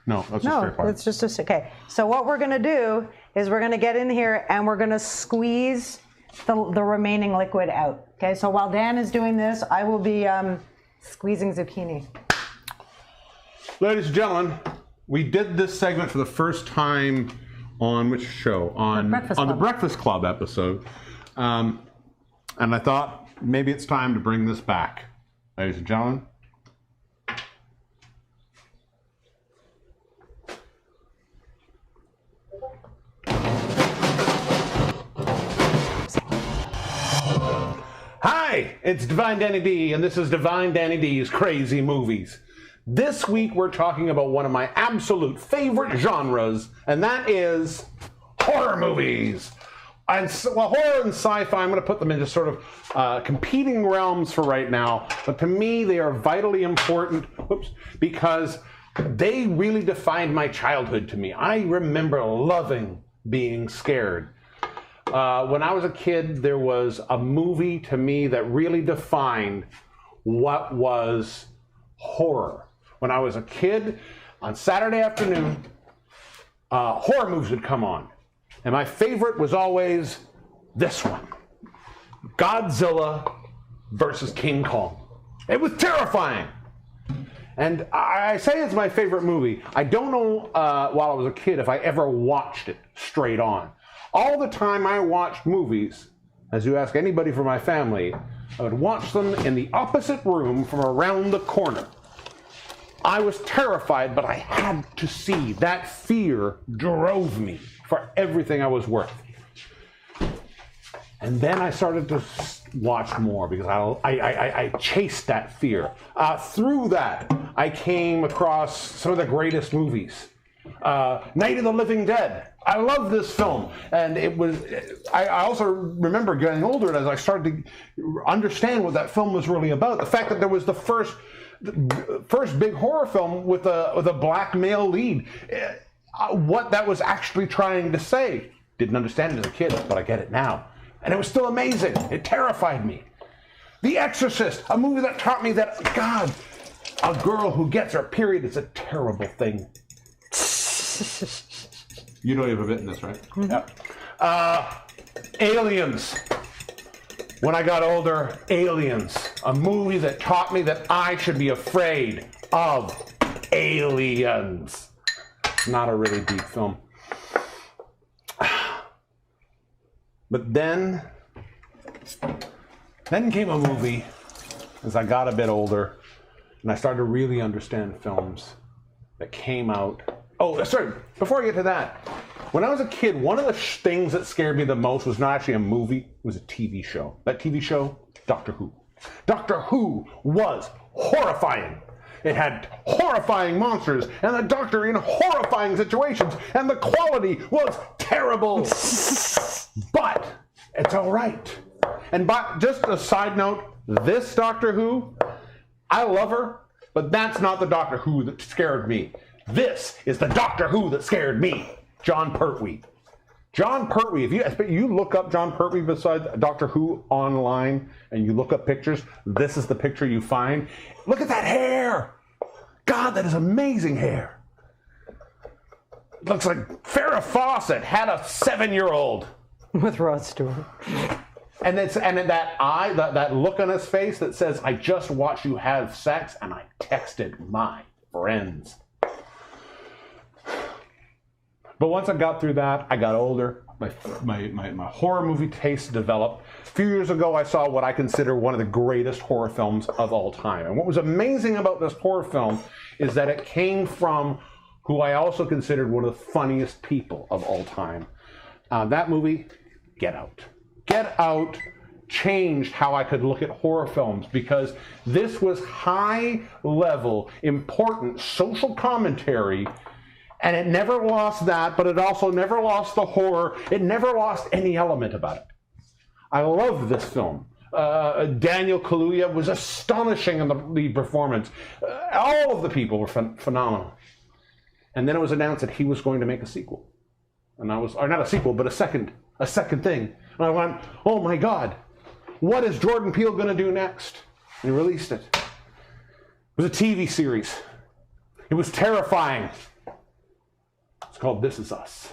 No, that's a straight part. It's just okay. So what we're going to do is we're going to get in here and we're going to squeeze the remaining liquid out. Okay, so while Dan is doing this, I will be squeezing zucchini. Ladies and gentlemen, we did this segment for the first time on which show? On the Breakfast Club episode. And I thought maybe it's time to bring this back. Ladies and gentlemen. Hi, it's Divine Danny D, and this is Divine Danny D's Crazy Movies. This week we're talking about one of my absolute favorite genres, and that is horror movies. And horror and sci-fi, I'm going to put them into sort of competing realms for right now, but to me they are vitally important because they really defined my childhood to me. I remember loving being scared. When I was a kid, there was a movie to me that really defined what was horror. When I was a kid, on Saturday afternoon, horror movies would come on. And my favorite was always this one, Godzilla versus King Kong. It was terrifying. And I say it's my favorite movie. I don't know while I was a kid if I ever watched it straight on. All the time I watched movies, as you ask anybody from my family, I would watch them in the opposite room from around the corner. I was terrified, but I had to see. That fear drove me for everything I was worth. And then I started to watch more because I chased that fear. Through that, I came across some of the greatest movies. Night of the Living Dead. I love this film, and it was. I also remember getting older, and as I started to understand what that film was really about, the fact that there was the first big horror film with a black male lead, what that was actually trying to say. Didn't understand it as a kid, but I get it now, and it was still amazing. It terrified me. The Exorcist, a movie that taught me that God, a girl who gets her period is a terrible thing. You know you have a bit in this, right? Mm-hmm. Yep. Aliens. When I got older, Aliens. A movie that taught me that I should be afraid of aliens. Not a really deep film. But then came a movie as I got a bit older and I started to really understand films that came out. Oh, sorry, before I get to that, when I was a kid, one of the things that scared me the most was not actually a movie, it was a TV show. That TV show, Doctor Who. Doctor Who was horrifying. It had horrifying monsters and the Doctor in horrifying situations, and the quality was terrible. But it's all right. And just a side note, this Doctor Who, I love her, but that's not the Doctor Who that scared me. This is the Doctor Who that scared me, John Pertwee. John Pertwee, if you look up John Pertwee beside Doctor Who online and you look up pictures, this is the picture you find. Look at that hair. God, that is amazing hair. It looks like Farrah Fawcett had a 7-year-old. With Rod Stewart. And that eye, that look on his face that says, I just watched you have sex and I texted my friends. But once I got through that, I got older. My horror movie taste developed. A few years ago, I saw what I consider one of the greatest horror films of all time. And what was amazing about this horror film is that it came from who I also considered one of the funniest people of all time. That movie, Get Out. Get Out changed how I could look at horror films, because this was high-level, important social commentary, and it never lost that, but it also never lost the horror. It never lost any element about it. I love this film. Daniel Kaluuya was astonishing in the lead performance. All of the people were phenomenal. And then it was announced that he was going to make a sequel. And I was, or not a sequel, but a second thing. And I went, oh my God, what is Jordan Peele going to do next? And he released it. It was a TV series. It was terrifying. It's called This Is Us.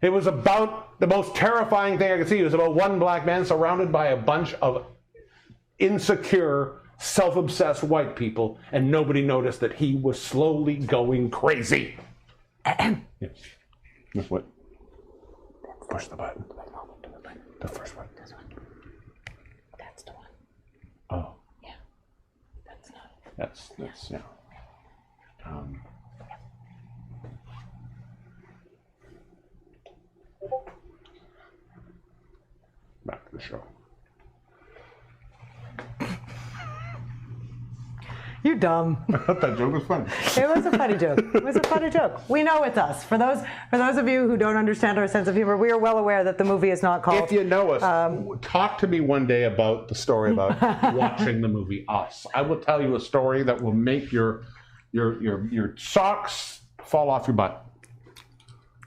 It was about the most terrifying thing I could see. It was about one black man surrounded by a bunch of insecure, self-obsessed white people, and nobody noticed that he was slowly going crazy. Yes. That's what? Push the button. The first one. This one. That's the one. Oh. Yeah. That's not it. That's yeah. Back to the show. You're dumb. I thought that joke was funny. It was a funny joke. It was a funny joke. We know it's us. For those of you who don't understand our sense of humor, we are well aware that the movie is not called. If you know us, talk to me one day about the story about watching the movie Us. I will tell you a story that will make your socks fall off your butt.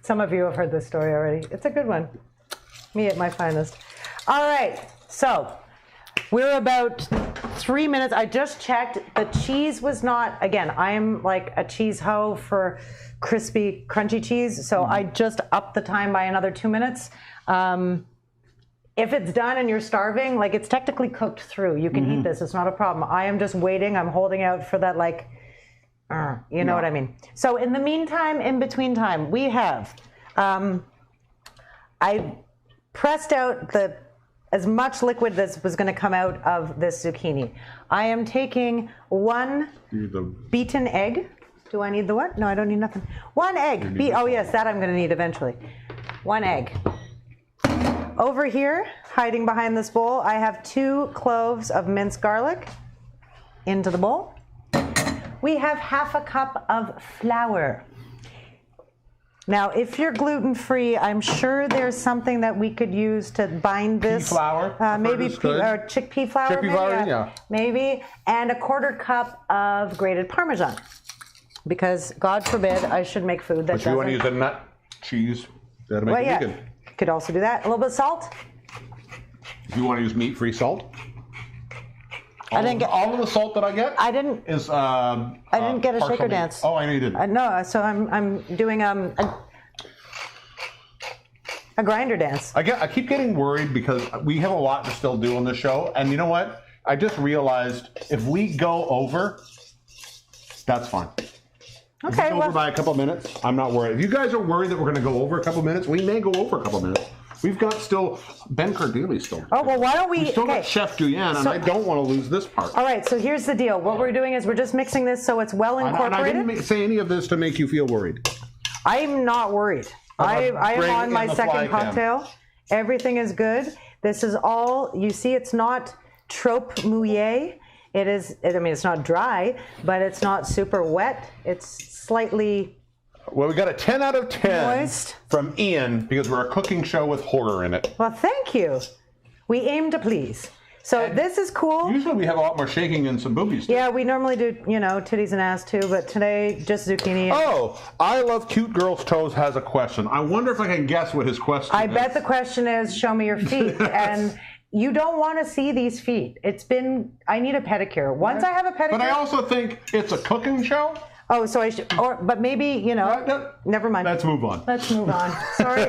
Some of you have heard this story already. It's a good one. Me at my finest. All right, so we're about 3 minutes. I just checked. The cheese was not, again, I am like a cheese hoe for crispy, crunchy cheese, so I just upped the time by another 2 minutes. If it's done and you're starving, like, it's technically cooked through. You can eat this. It's not a problem. I am just waiting. I'm holding out for that, like, you know what I mean. So in the meantime, in between time, we have, I pressed out as much liquid as was going to come out of this zucchini. I am taking one beaten egg. Do I need the what? No, I don't need nothing. One egg. Oh yes, that I'm going to need eventually. One egg. Over here, hiding behind this bowl, I have 2 cloves of minced garlic into the bowl. We have half a cup of flour. Now, if you're gluten-free, I'm sure there's something that we could use to bind this. Pea flour? Maybe or chickpea flour. Chickpea flour, yeah. Maybe. And a 1/4 cup of grated Parmesan. Because, God forbid, I should make food that doesn't... But you want to use a nut cheese that'll make it vegan. Could also do that. A little bit of salt. If you want to use meat-free salt. All of the salt that I get. I didn't. Is I didn't get a shaker dance. Oh, I know you didn't. No, so I'm doing a grinder dance. I keep getting worried because we have a lot to still do on the show, and you know what? I just realized if we go over, that's fine. If we go over by a couple minutes, I'm not worried. If you guys are worried that we're going to go over a couple minutes, we may go over a couple minutes. We've got still Ben Cardilli still. Oh, well, why don't we... We still got Chef Duyan, and I don't want to lose this part. All right, so here's the deal. What we're doing is we're just mixing this so it's well incorporated. And I didn't say any of this to make you feel worried. I'm not worried. I am on my second cocktail. Everything is good. This is all... You see, it's not trop mouillé. It is... I mean, it's not dry, but it's not super wet. It's slightly... Well, we got a 10 out of 10 moist from Ian because we're a cooking show with horror in it. Well, thank you. We aim to please. So this is cool. Usually we have a lot more shaking and some boobies. Yeah, we normally do, titties and ass too, but today just zucchini. Oh, I Love Cute Girls' Toes has a question. I wonder if I can guess what his question is. I bet the question is, show me your feet. And you don't want to see these feet. I need a pedicure. Once I have a pedicure. But I also think it's a cooking show. Oh, so I should, but maybe, never mind. Let's move on. Let's move on. Sorry.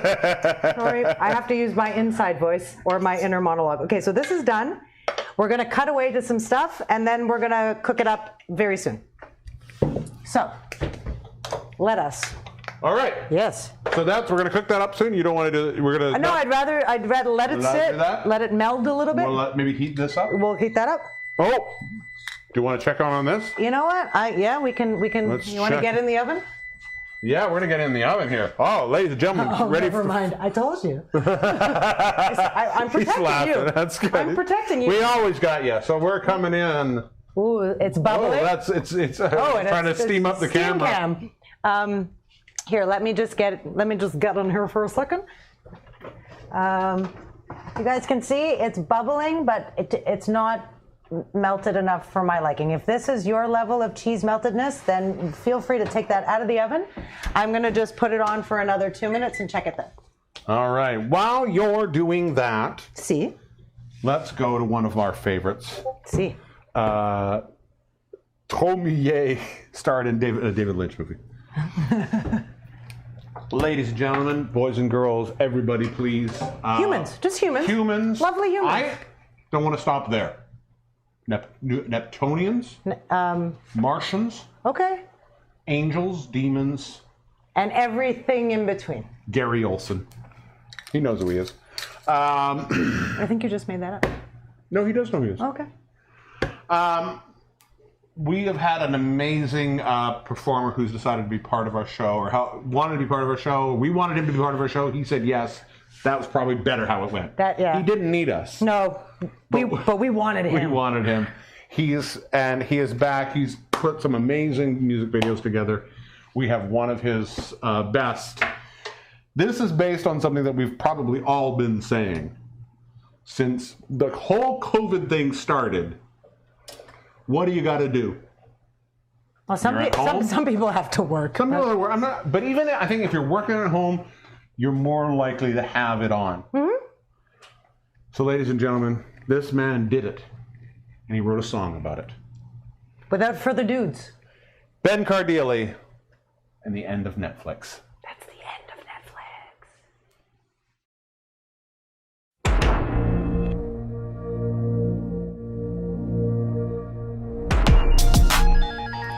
I have to use my inside voice or my inner monologue. Okay, so this is done. We're going to cut away to some stuff, and then we're going to cook it up very soon. So, let us. All right. Yes. So we're going to cook that up soon. You don't want to do. We're going to. No, I'd rather let it sit. Let it meld a little bit. We'll maybe heat this up. We'll heat that up. Oh. you want to check on this? You know what? Yeah, we can. Let's You want to check. get in the oven? Yeah, we're gonna get in the oven here. Oh, ladies and gentlemen, Oh, ready never for... mind. I told you. I'm He's protecting laughing. you. That's good. I'm protecting you. We always got you. So we're coming in. Ooh, it's bubbling. Oh, it's trying to steam up the steam camera. cam. Here, let me just get on here for a second. You guys can see it's bubbling, but it's not melted enough for my liking. If this is your level of cheese meltedness, then feel free to take that out of the oven. I'm gonna just put it on for another 2 minutes and check it then. All right. While you're doing that, See? let's go to one of our favorites. See? Tromillet starred in David Lynch movie. Ladies and gentlemen, boys and girls, everybody, please. Humans, just humans. Humans. Lovely humans. I don't want to stop there. Neptunians, Martians, Okay. angels, demons, And everything in between. Gary Olson. He knows who he is. I think you just made that up. No, he does know who he is. Okay. We have had an amazing performer who's decided to be part of our show, or wanted to be part of our show. We wanted him to be part of our show. He said yes. That was probably better how it went. Yeah. He didn't need us. No, but we wanted him. We wanted him. He is back. He's put some amazing music videos together. We have one of his best. This is based on something that we've probably all been saying since the whole COVID thing started. What do you got to do? Well, some people have to work. Some people are, but even I think if you're working at home, you're more likely to have it on. Mm-hmm. So, ladies and gentlemen, this man did it, and he wrote a song about it. Without further dudes. Ben Cardilli and the end of Netflix. That's the end of Netflix.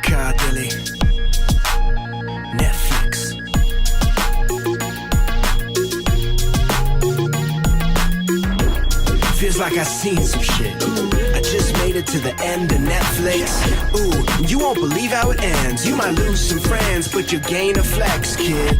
Cardilli, Netflix. Feels like I seen some shit. I just made it to the end of Netflix. Ooh, you won't believe how it ends. You might lose some friends, but you gain a flex, kid.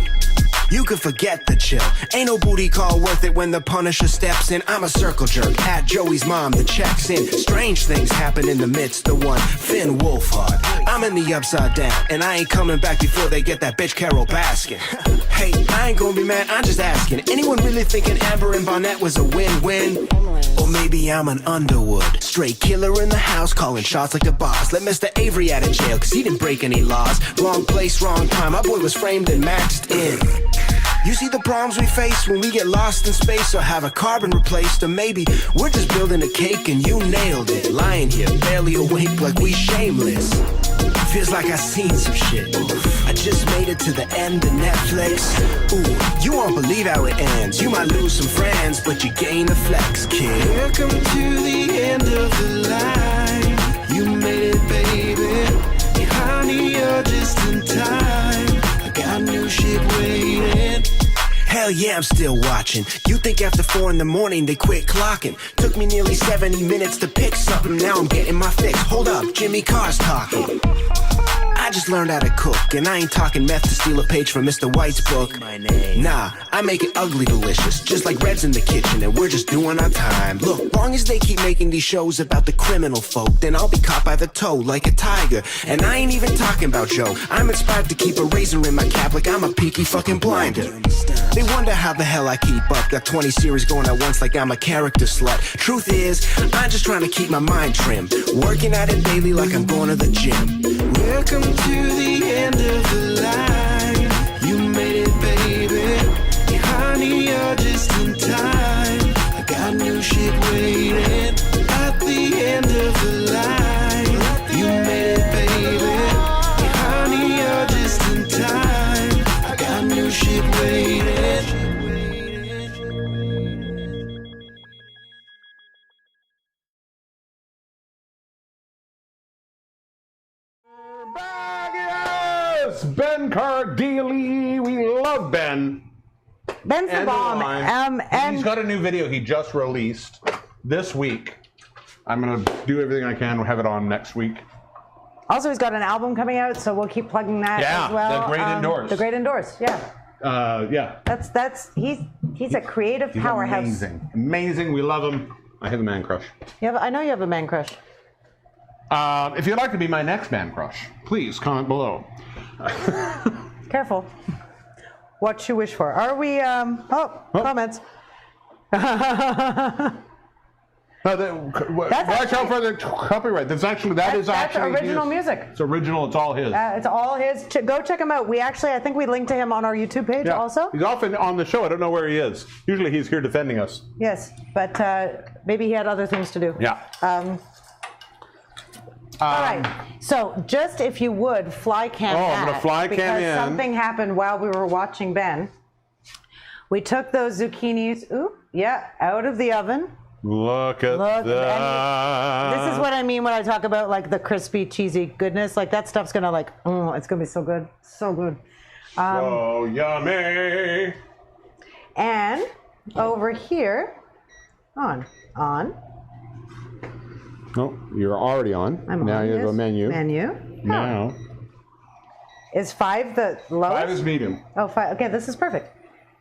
You can forget the chill. Ain't no booty call worth it when the Punisher steps in. I'm a circle jerk at Joey's mom that checks in. Strange things happen in the midst of one Finn Wolfhard. I'm in the upside down, and I ain't coming back before they get that bitch Carol Baskin. Hey, I ain't gonna be mad, I'm just asking. Anyone really thinking Amber and Barnett was a win-win? Or maybe I'm an Underwood. Straight killer in the house, calling shots like a boss. Let Mr. Avery out of jail, cause he didn't break any laws. Wrong place, wrong time, my boy was framed and maxed in. You see the problems we face when we get lost in space or have a carbon replaced, or maybe we're just building a cake and you nailed it. Lying here, barely awake like we shameless. Feels like I seen some shit. I just made it to the end of Netflix. Ooh, you won't believe how it ends. You might lose some friends, but you gain a flex, kid. Welcome to the end of the line. You made it, baby. Hey, honey, you're just in time. I got new shit waiting. Hell yeah, I'm still watching. You think after 4 in the morning they quit clocking? Took me nearly 70 minutes to pick something. Now I'm getting my fix. Hold up, Jimmy Carr's talking. I just learned how to cook, and I ain't talking meth to steal a page from Mr. White's book. Nah, I make it ugly delicious, just like Red's in the kitchen, and we're just doing our time. Look, long as they keep making these shows about the criminal folk, then I'll be caught by the toe like a tiger. And I ain't even talking about Joe. I'm inspired to keep a razor in my cap like I'm a peaky fucking blinder. They wonder how the hell I keep up. Got 20 series going at once like I'm a character slut. Truth is, I'm just trying to keep my mind trim. Working at it daily like I'm going to the gym. Welcome to the end of the line. You made it, baby. Hey, honey, you're just in time. I got new shit waiting. At the end of the line. You made it, baby. Hey, honey, you're just in time. I got new shit waiting. Yes! Ben Cardilli. We love Ben. Ben's the bomb. And And he's got a new video he just released this week. I'm going to do everything I can. We'll have it on next week. Also, he's got an album coming out, so we'll keep plugging that as well. The Great Indoors. The Great Indoors, yeah. Yeah. He's a creative powerhouse. Amazing. Amazing. We love him. I have a man crush. I know you have a man crush. If you'd like to be my next man crush, please comment below. Careful. What you wish for. Are we, comments. Watch out for the copyright. That's original music. It's original. It's all his. It's all his. Go check him out. I think we linked to him on our YouTube page also. He's often on the show. I don't know where he is. Usually he's here defending us. Yes, but maybe he had other things to do. Yeah. All right. So just if you would, fly cam I'm going to fly cam in. Because something happened while we were watching Ben. We took those zucchinis, out of the oven. Look at that. This is what I mean when I talk about like the crispy, cheesy goodness. Like that stuff's going to it's going to be so good. So good. So yummy. And over here, on. No, you're already on. Now you go menu. Now. Is 5 the lowest? 5 is medium. Oh, 5. Okay, this is perfect.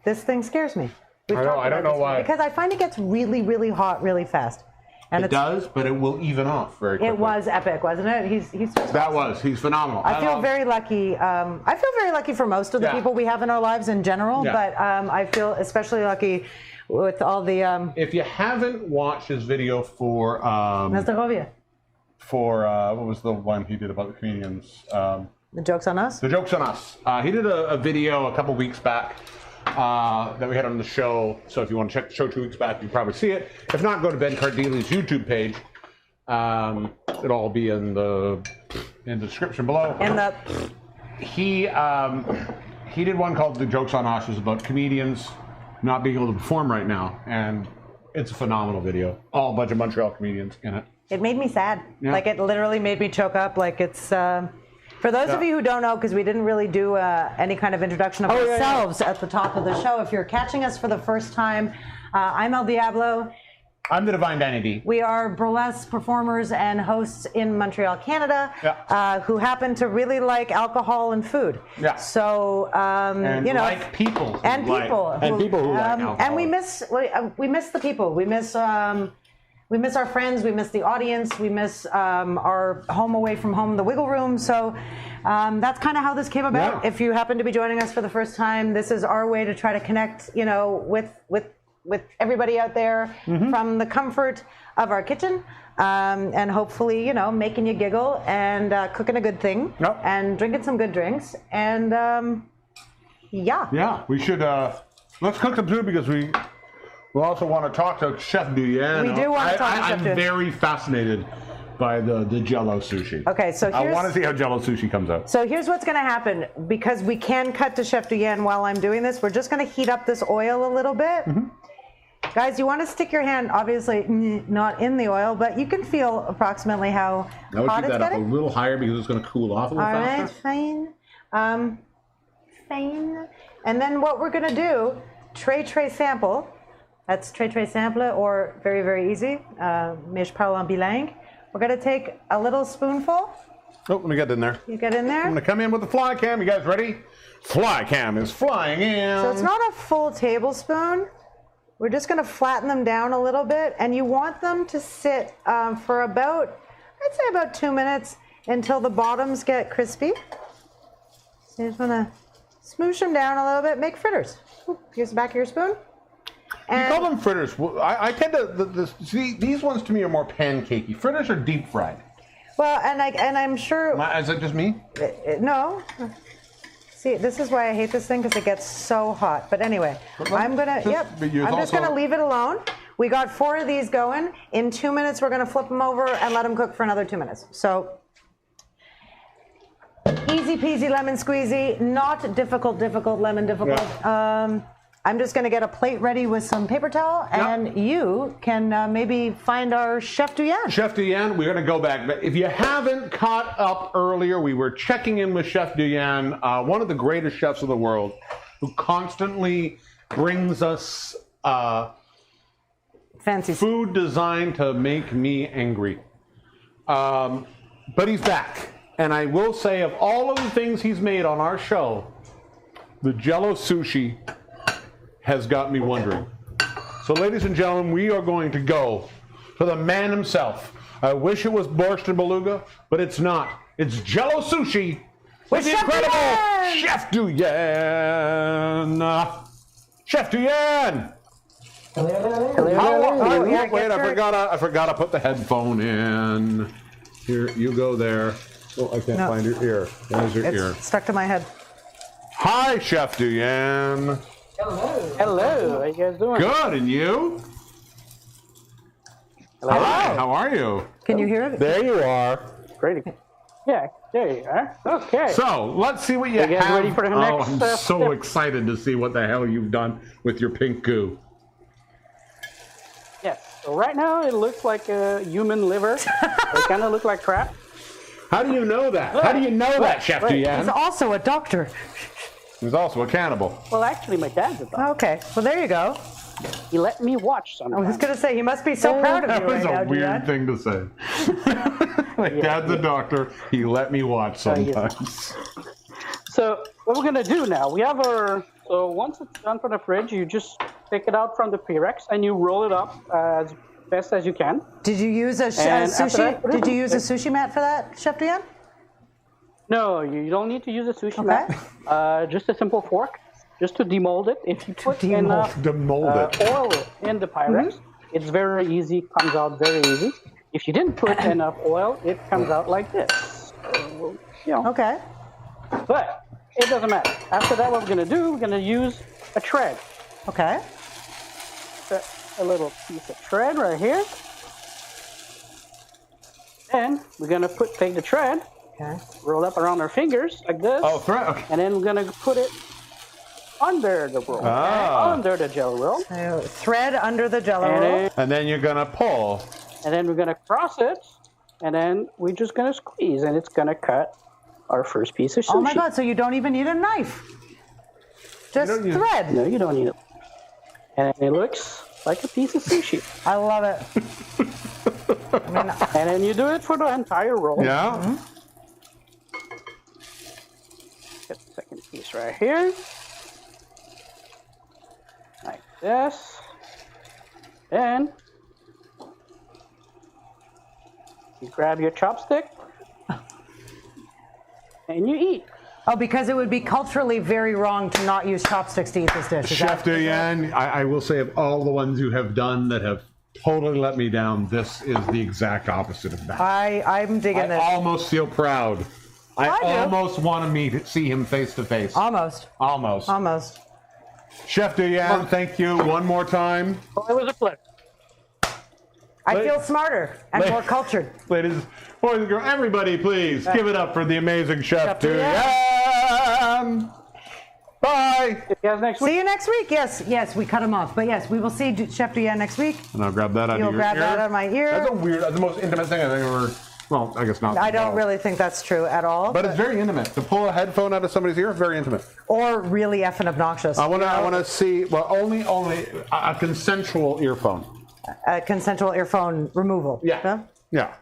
This thing scares me. I don't know why. Because I find it gets really, really hot really fast. And it does, but it will even off very quickly. It was epic, wasn't it? He's He's phenomenal. I feel very lucky. I feel very lucky for most of the people we have in our lives in general, but I feel especially lucky with all the... if you haven't watched his video for... what was the one he did about the comedians? The Joke's on Us? The Joke's on Us. He did a video a couple weeks back that we had on the show. So if you want to check the show 2 weeks back, you can probably see it. If not, go to Ben Cardilli's YouTube page. It'll all be in the description below. He did one called The Joke's on Us. It was about comedians not being able to perform right now, and it's a phenomenal video. All a bunch of Montreal comedians in it. It made me sad. Yeah. Like it literally made me choke up. Like it's for those of you who don't know, because we didn't really do any kind of introduction of ourselves at the top of the show. If you're catching us for the first time, I'm Elle Diabloe. I'm the Divine Danny. We are burlesque performers and hosts in Montreal, Canada, who happen to really like alcohol and food. Yeah. So like people. And people. And people who like alcohol. And we miss the people. We miss our friends. We miss the audience. We miss our home away from home, the Wiggle Room. So that's kind of how this came about. Yeah. If you happen to be joining us for the first time, this is our way to try to connect, with everybody out there from the comfort of our kitchen, and hopefully, making you giggle and cooking a good thing and drinking some good drinks. And we should let's cook some food because we also want to talk to Chef Duyan. We do want to talk to Chef Duyan. I'm very fascinated by the Jello sushi. Okay, so I want to see how Jello sushi comes out. So here's what's going to happen. Because we can cut to Chef Duyan while I'm doing this, we're just going to heat up this oil a little bit. Guys, you want to stick your hand, obviously not in the oil, but you can feel approximately how hot it's getting. I would keep that up a little higher because it's going to cool off a little faster. All right, fine. And then what we're going to do, tray sample. That's tray sample, or very, very easy. Mais je parle en bilingue. We're going to take a little spoonful. Oh, let me get in there. You get in there? I'm going to come in with the fly cam. You guys ready? Fly cam is flying in. So it's not a full tablespoon. We're just going to flatten them down a little bit, and you want them to sit for about, I'd say about 2 minutes until the bottoms get crispy. So you just want to smoosh them down a little bit, make fritters. Here's the back of your spoon. And you call them fritters. I tend to see these ones to me are more pancakey. Fritters are deep fried. Well, and I'm sure. Is it just me? No. See, this is why I hate this thing because it gets so hot. But anyway, I'm just gonna leave it alone. We got 4 of these going. In 2 minutes, we're gonna flip them over and let them cook for another 2 minutes. So easy peasy lemon squeezy, not difficult lemon difficult. Yeah. I'm just going to get a plate ready with some paper towel, and you can maybe find our Chef Duyan. Chef Duyan, we're going to go back. But if you haven't caught up earlier, we were checking in with Chef Duyan, one of the greatest chefs of the world, who constantly brings us Fancy. Food designed to make me angry. But he's back. And I will say, of all of the things he's made on our show, the Jello sushi has got me wondering. So, ladies and gentlemen, we are going to go to the man himself. I wish it was borscht and beluga, but it's not. It's Jello sushi with the incredible Chef Duyan. Chef Duyan. Hello. Wait, I forgot to put the headphone in. Here, you go there. Oh, I can't find your ear. There's your ear. Stuck to my head. Hi, Chef Duyan. Hello. How you guys doing? Good, and you? Hello. Hi, how are you? Can you hear it? There you are. Great. Yeah, there you are. Okay. So, let's see what you guys have. ready for the next I'm so step? excited to see what the hell you've done with your pink goo. Yes. So right now it looks like a human liver. They kind of look like crap. How do you know that? How do you know that, Chef He's Duyan? also a doctor. He's also a cannibal. Well, actually, my dad's a doctor. Okay, well there you go. He let me watch I sometimes. was going to say, he must be so proud of That you was right now, a weird Duyan. thing to say. My dad's a doctor. He let me watch sometimes. So what we're gonna do now? We have our. So once it's done from the fridge, you just take it out from the Pyrex and you roll it up as best as you can. Did you use a And after sushi? that, Did you use a sushi mat for that, Chef Duyan? No, you don't need to use a sushi Okay. mat. Just a simple fork, just to demold it. If you put enough Demold it. oil in the Pyrex, it's very easy. Comes out very easy. If you didn't put enough oil, it comes out like this. So, you know. Okay. But it doesn't matter. After that, what we're gonna do? We're gonna use a shred. Okay. A little piece of thread right here. And we're gonna take the thread, Okay. roll up around our fingers like this. Oh, thread. Okay. And then we're gonna put it under the roll. Under the Jello roll. So thread under the Jello And roll. then, And then you're going to pull. and then we're gonna cross it. And then we're just gonna squeeze, and it's gonna cut our first piece of sushi. Oh my God! So you don't even need a knife. Just don't use- thread. No, you don't need it. And it looks like a piece of sushi. I love it. And then you do it for the entire roll. Yeah? Get the second piece right here. Like this. Then you grab your chopstick and you eat. Oh, because it would be culturally very wrong to not use chopsticks to eat this dish. Is Chef that- Duyan, I will say of all the ones you have done that have totally let me down, this is the exact opposite of that. I'm digging I this. almost feel proud. I I do. almost want to see him face to face. Almost. Almost. Almost. Chef Duyan, thank you one more time. Well, it was a pleasure. I Wait. feel smarter and Wait. more cultured. Ladies, boys and girls, everybody please give it up for the amazing Chef Duyan. Duyan. Bye. See you guys next week. See you next week. Yes, we cut him off. But yes, we will see Chef Duyan next week. And I'll grab that out You'll of your grab ear. that out of my ear. That's a weird, that's the most intimate thing I think I've ever, well, I guess not. I don't No. really think that's true at all. But it's very intimate. To pull a headphone out of somebody's ear, very intimate. Or really effing obnoxious. I want to see, well, only a consensual earphone. A consensual earphone removal. Yeah. Yeah.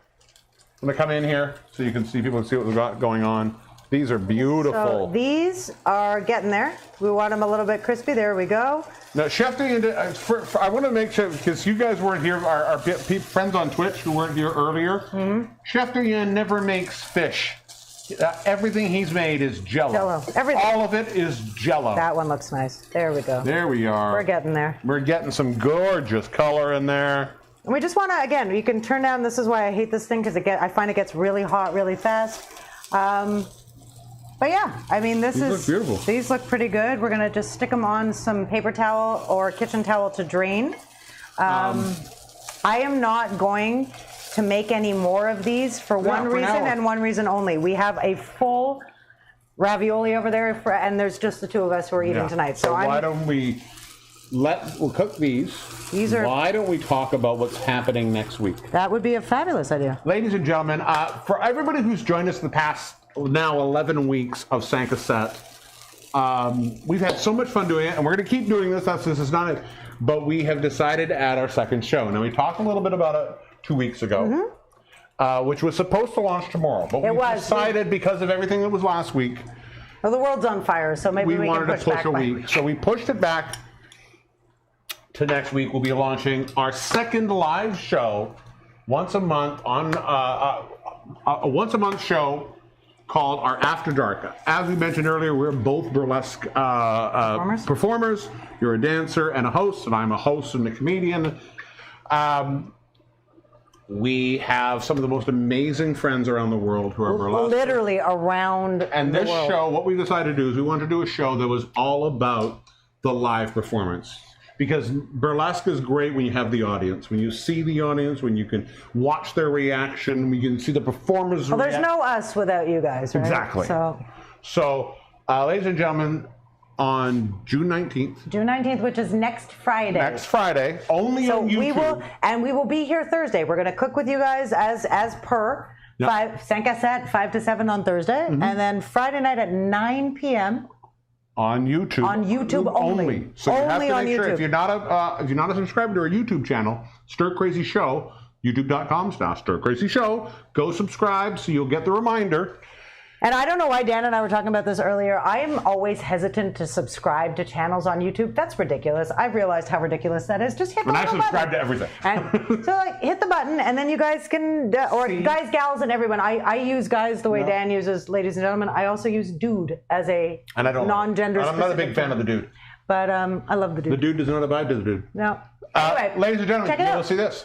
I'm going to come in here so you can see, people can see what's going on. These are beautiful. So these are getting there. We want them a little bit crispy. There we go. Now, Chef Duyan, I want to make sure, because you guys weren't here, our friends on Twitch who weren't here earlier, Chef Duyan never makes fish. Everything he's made is Jello. Jello. Everything. All of it is Jello. That one looks nice. There we go. There we are. We're getting there. We're getting some gorgeous color in there. And we just want to, again, you can turn down, this is why I hate this thing, because I find it gets really hot really fast. But yeah, I mean, These look beautiful. These look pretty good. We're going to just stick them on some paper towel or kitchen towel to drain. I am not going to make any more of these for one for reason now. and one reason only. We have a full ravioli over there, and there's just the two of us who are eating tonight. So why don't we we'll cook these. These are- Why don't we talk about what's happening next week? that would be a fabulous idea. Ladies and gentlemen, for everybody who's joined us the past now 11 weeks of Sankaset, we've had so much fun doing it, and we're going to keep doing this. This is not it. but we have decided to add our second show. Now, we talked a little bit about it 2 weeks ago, which was supposed to launch tomorrow, but we decided because of everything that was last week. Well, the world's on fire, so maybe we wanted can to push a week. So we pushed it back to next week. We'll be launching our second live show once a month on a once a month show called our After Dark. As we mentioned earlier, we're both burlesque performers. You're a dancer and a host, and I'm a host and a comedian. We have some of the most amazing friends around the world who are burlesque. Literally around And this show, what we decided to do is we wanted to do a show that was all about the live performance. Because burlesque is great when you have the audience, when you see the audience, when you can watch their reaction, when you can see the performers react. Well, there's no us without you guys, right? Exactly. So ladies and gentlemen, on June 19th. June 19th, which is next Friday. Next Friday, only on YouTube. We will be here Thursday. We're going to cook with you guys as per. 5 to 7 on Thursday, and then Friday night at 9 p.m. On YouTube. On YouTube only. So you have to on make sure YouTube. if you're not a subscriber to our YouTube channel, Stir Crazy Show, youtube.com/Stir Crazy Show. Go subscribe so you'll get the reminder. And I don't know why Dan and I were talking about this earlier. I am always hesitant to subscribe to channels on YouTube. That's ridiculous. I've realized how ridiculous that is. Just hit the little button. And I subscribe to everything. And so hit the button, and then you guys can, or guys, gals, and everyone. I use guys the way Dan uses ladies and gentlemen. I also use dude as a non-gender. I'm not a big fan of the dude. But I love the dude. The dude does not abide to the dude. No. Anyway, ladies and gentlemen, you'll see this.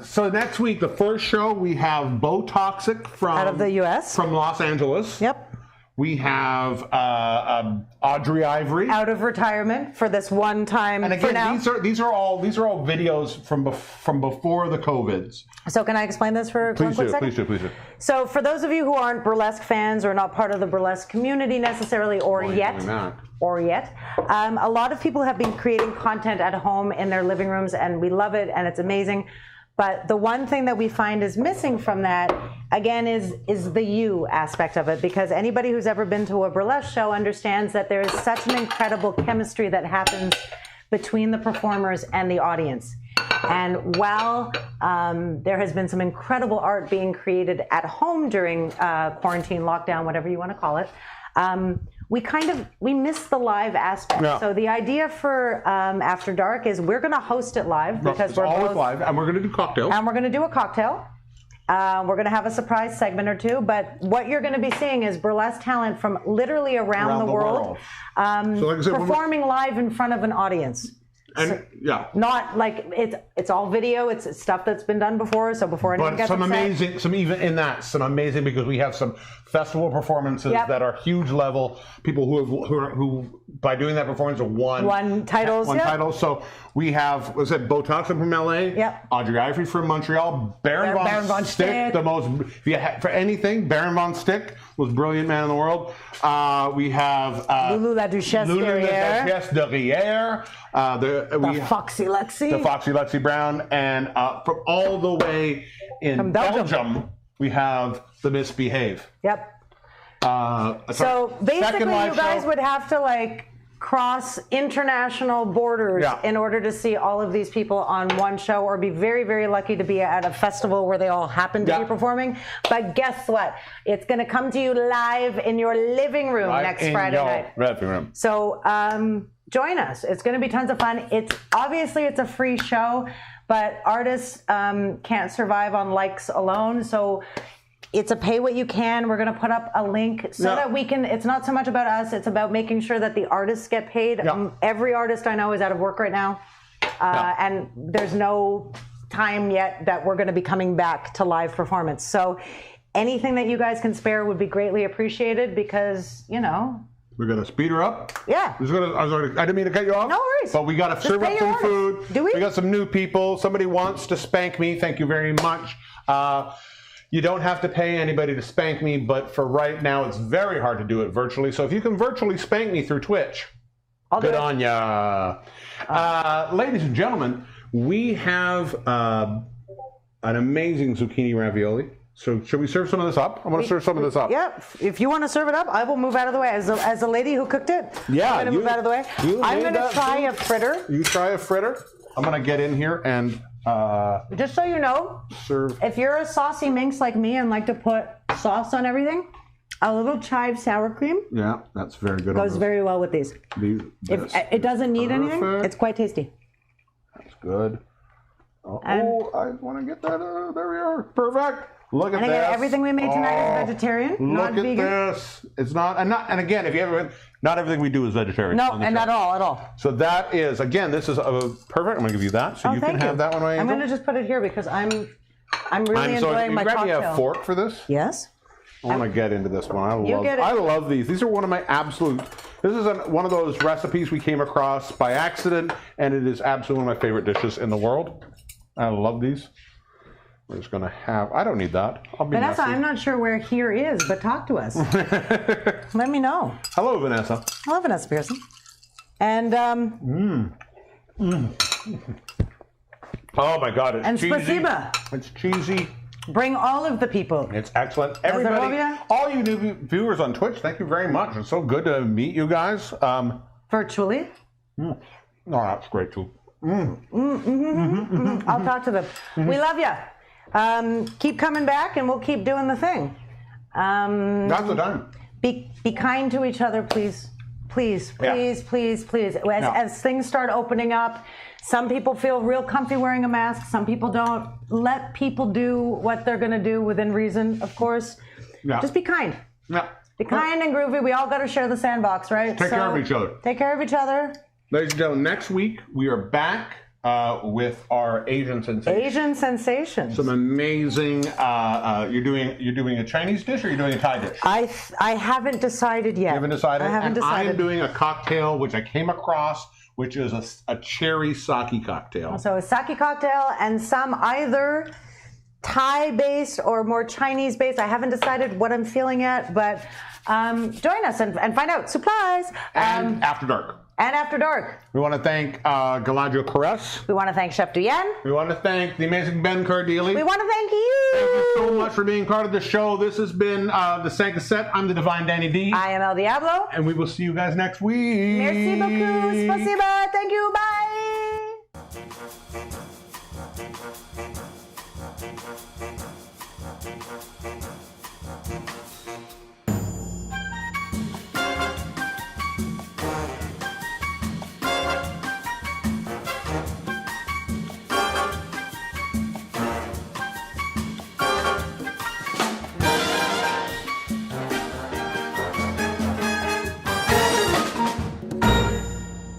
So next week, the first show, we have Bo Toxic from out of the U.S. from Los Angeles. Yep. We have Audrey Ivory out of retirement for this one time. And again, these are all videos from before the COVIDs. So can I explain this for a quick second? Please do. So for those of you who aren't burlesque fans or not part of the burlesque community necessarily, or yet, a lot of people have been creating content at home in their living rooms, and we love it, and it's amazing. But the one thing that we find is missing from that, again, is the you aspect of it, because anybody who's ever been to a burlesque show understands that there is such an incredible chemistry that happens between the performers and the audience. And while there has been some incredible art being created at home during quarantine, lockdown, whatever you want to call it, we miss the live aspect. Yeah. So the idea for After Dark is we're going to host it live because we're always live, and we're going to do cocktails. And we're going to do a cocktail. We're going to have a surprise segment or two, but what you're going to be seeing is burlesque talent from literally around the world. So like I said, performing live in front of an audience. And not like it's all video. It's stuff that's been done before. So before anyone gets upset. some amazing because we have some festival performances that are huge level. People who by doing that performance have won titles. So we have, was it Bo Toxic from LA? Audrey Ivory from Montreal. Baron von Stick, the most for anything. Baron von Stick was brilliant man in the world. We have Lulu La Duchesse Derriere. The Foxy Lexi Brown, and from all the way in Belgium, we have the Misbehave. Yep. So basically, you guys would have to cross international borders in order to see all of these people on one show, or be very, very lucky to be at a festival where they all happen to be performing. But guess what? It's going to come to you live in your living room next Friday night. Living room. So join us. It's going to be tons of fun. It's a free show, but artists can't survive on likes alone. So it's a pay what you can. We're going to put up a link so that we can, it's not so much about us, it's about making sure that the artists get paid. Every artist I know is out of work right now. And there's no time yet that we're going to be coming back to live performance. So anything that you guys can spare would be greatly appreciated, because, We're gonna speed her up. Yeah. I didn't mean to cut you off. No worries. But we gotta serve up pay some your order. food. Do we? We got some new people. Somebody wants to spank me. Thank you very much. You don't have to pay anybody to spank me, but for right now, it's very hard to do it virtually. So if you can virtually spank me through Twitch, good on ya. Ladies and gentlemen, we have an amazing zucchini ravioli. So should we serve some of this up? I want to serve some of this up. Yep. If you want to serve it up, I will move out of the way. As a lady who cooked it, Yeah, I'm going to move out of the way. I'm going to try a fritter. You try a fritter. I'm going to get in here and Just so you know, serve. if you're a saucy minx like me and like to put sauce on everything, a little chive sour cream Yeah, that's very good. goes very well with these. If it doesn't need anything, Perfect. it's quite tasty. That's good. Oh, And- I want to get that. There we are. Perfect. Look at And this. again, everything we made tonight is vegetarian, not Look at vegan. this. It's not, and again, if you ever, not everything we do is vegetarian. No, on the and show. not all at all. So that is, again, this is perfect. I'm going to give you that, so you can thank have that one. Right, I'm going to just put it here because I'm really enjoying my grab cocktail. me a fork for this. Yes. I want to get into this one. get it. I love these. These are one of my absolute. This is one of those recipes we came across by accident, and it is absolutely one of my favorite dishes in the world. I love these. We're just gonna have. I don't need that. I'll be Vanessa, messy. I'm not sure where here is, but talk to us. Let me know. Hello, Vanessa. Hello, Vanessa Pearson. And Oh my God, it's And cheesy. spasiba. It's cheesy. bring all of the people. It's excellent. Everybody, Zdravia. all you new viewers on Twitch, thank you very much. It's so good to meet you guys. Virtually. No, that's great too. I'll talk to them. We love you. Keep coming back and we'll keep doing the thing. That's the time. Be kind to each other, please. Please, please, please, please. As things start opening up, some people feel real comfy wearing a mask. Some people don't. Let people do what they're going to do within reason, of course. Yeah. Just be kind. Yeah. Be kind and groovy. We all got to share the sandbox, right? Take care of each other. Take care of each other. Ladies and gentlemen, next week we are back with our Asian sensation. Asian sensations. Some amazing. You're doing a Chinese dish or you're doing a Thai dish? I haven't decided yet. You haven't decided. I haven't decided. I'm doing a cocktail which I came across, which is a cherry sake cocktail. So a sake cocktail and some either Thai-based or more Chinese-based. I haven't decided what I'm feeling yet, but join us and find out. Supplies. And After Dark. And After Dark. We want to thank Galadriel Caress. We want to thank Chef Duyen. We want to thank the amazing Ben Cardili. We want to thank you. Thank you so much for being part of the show. This has been the Sanka Set. I'm the Divine Danny D. I am Elle Diabloe. And we will see you guys next week. Merci beaucoup. Spasiba. Thank you. Bye.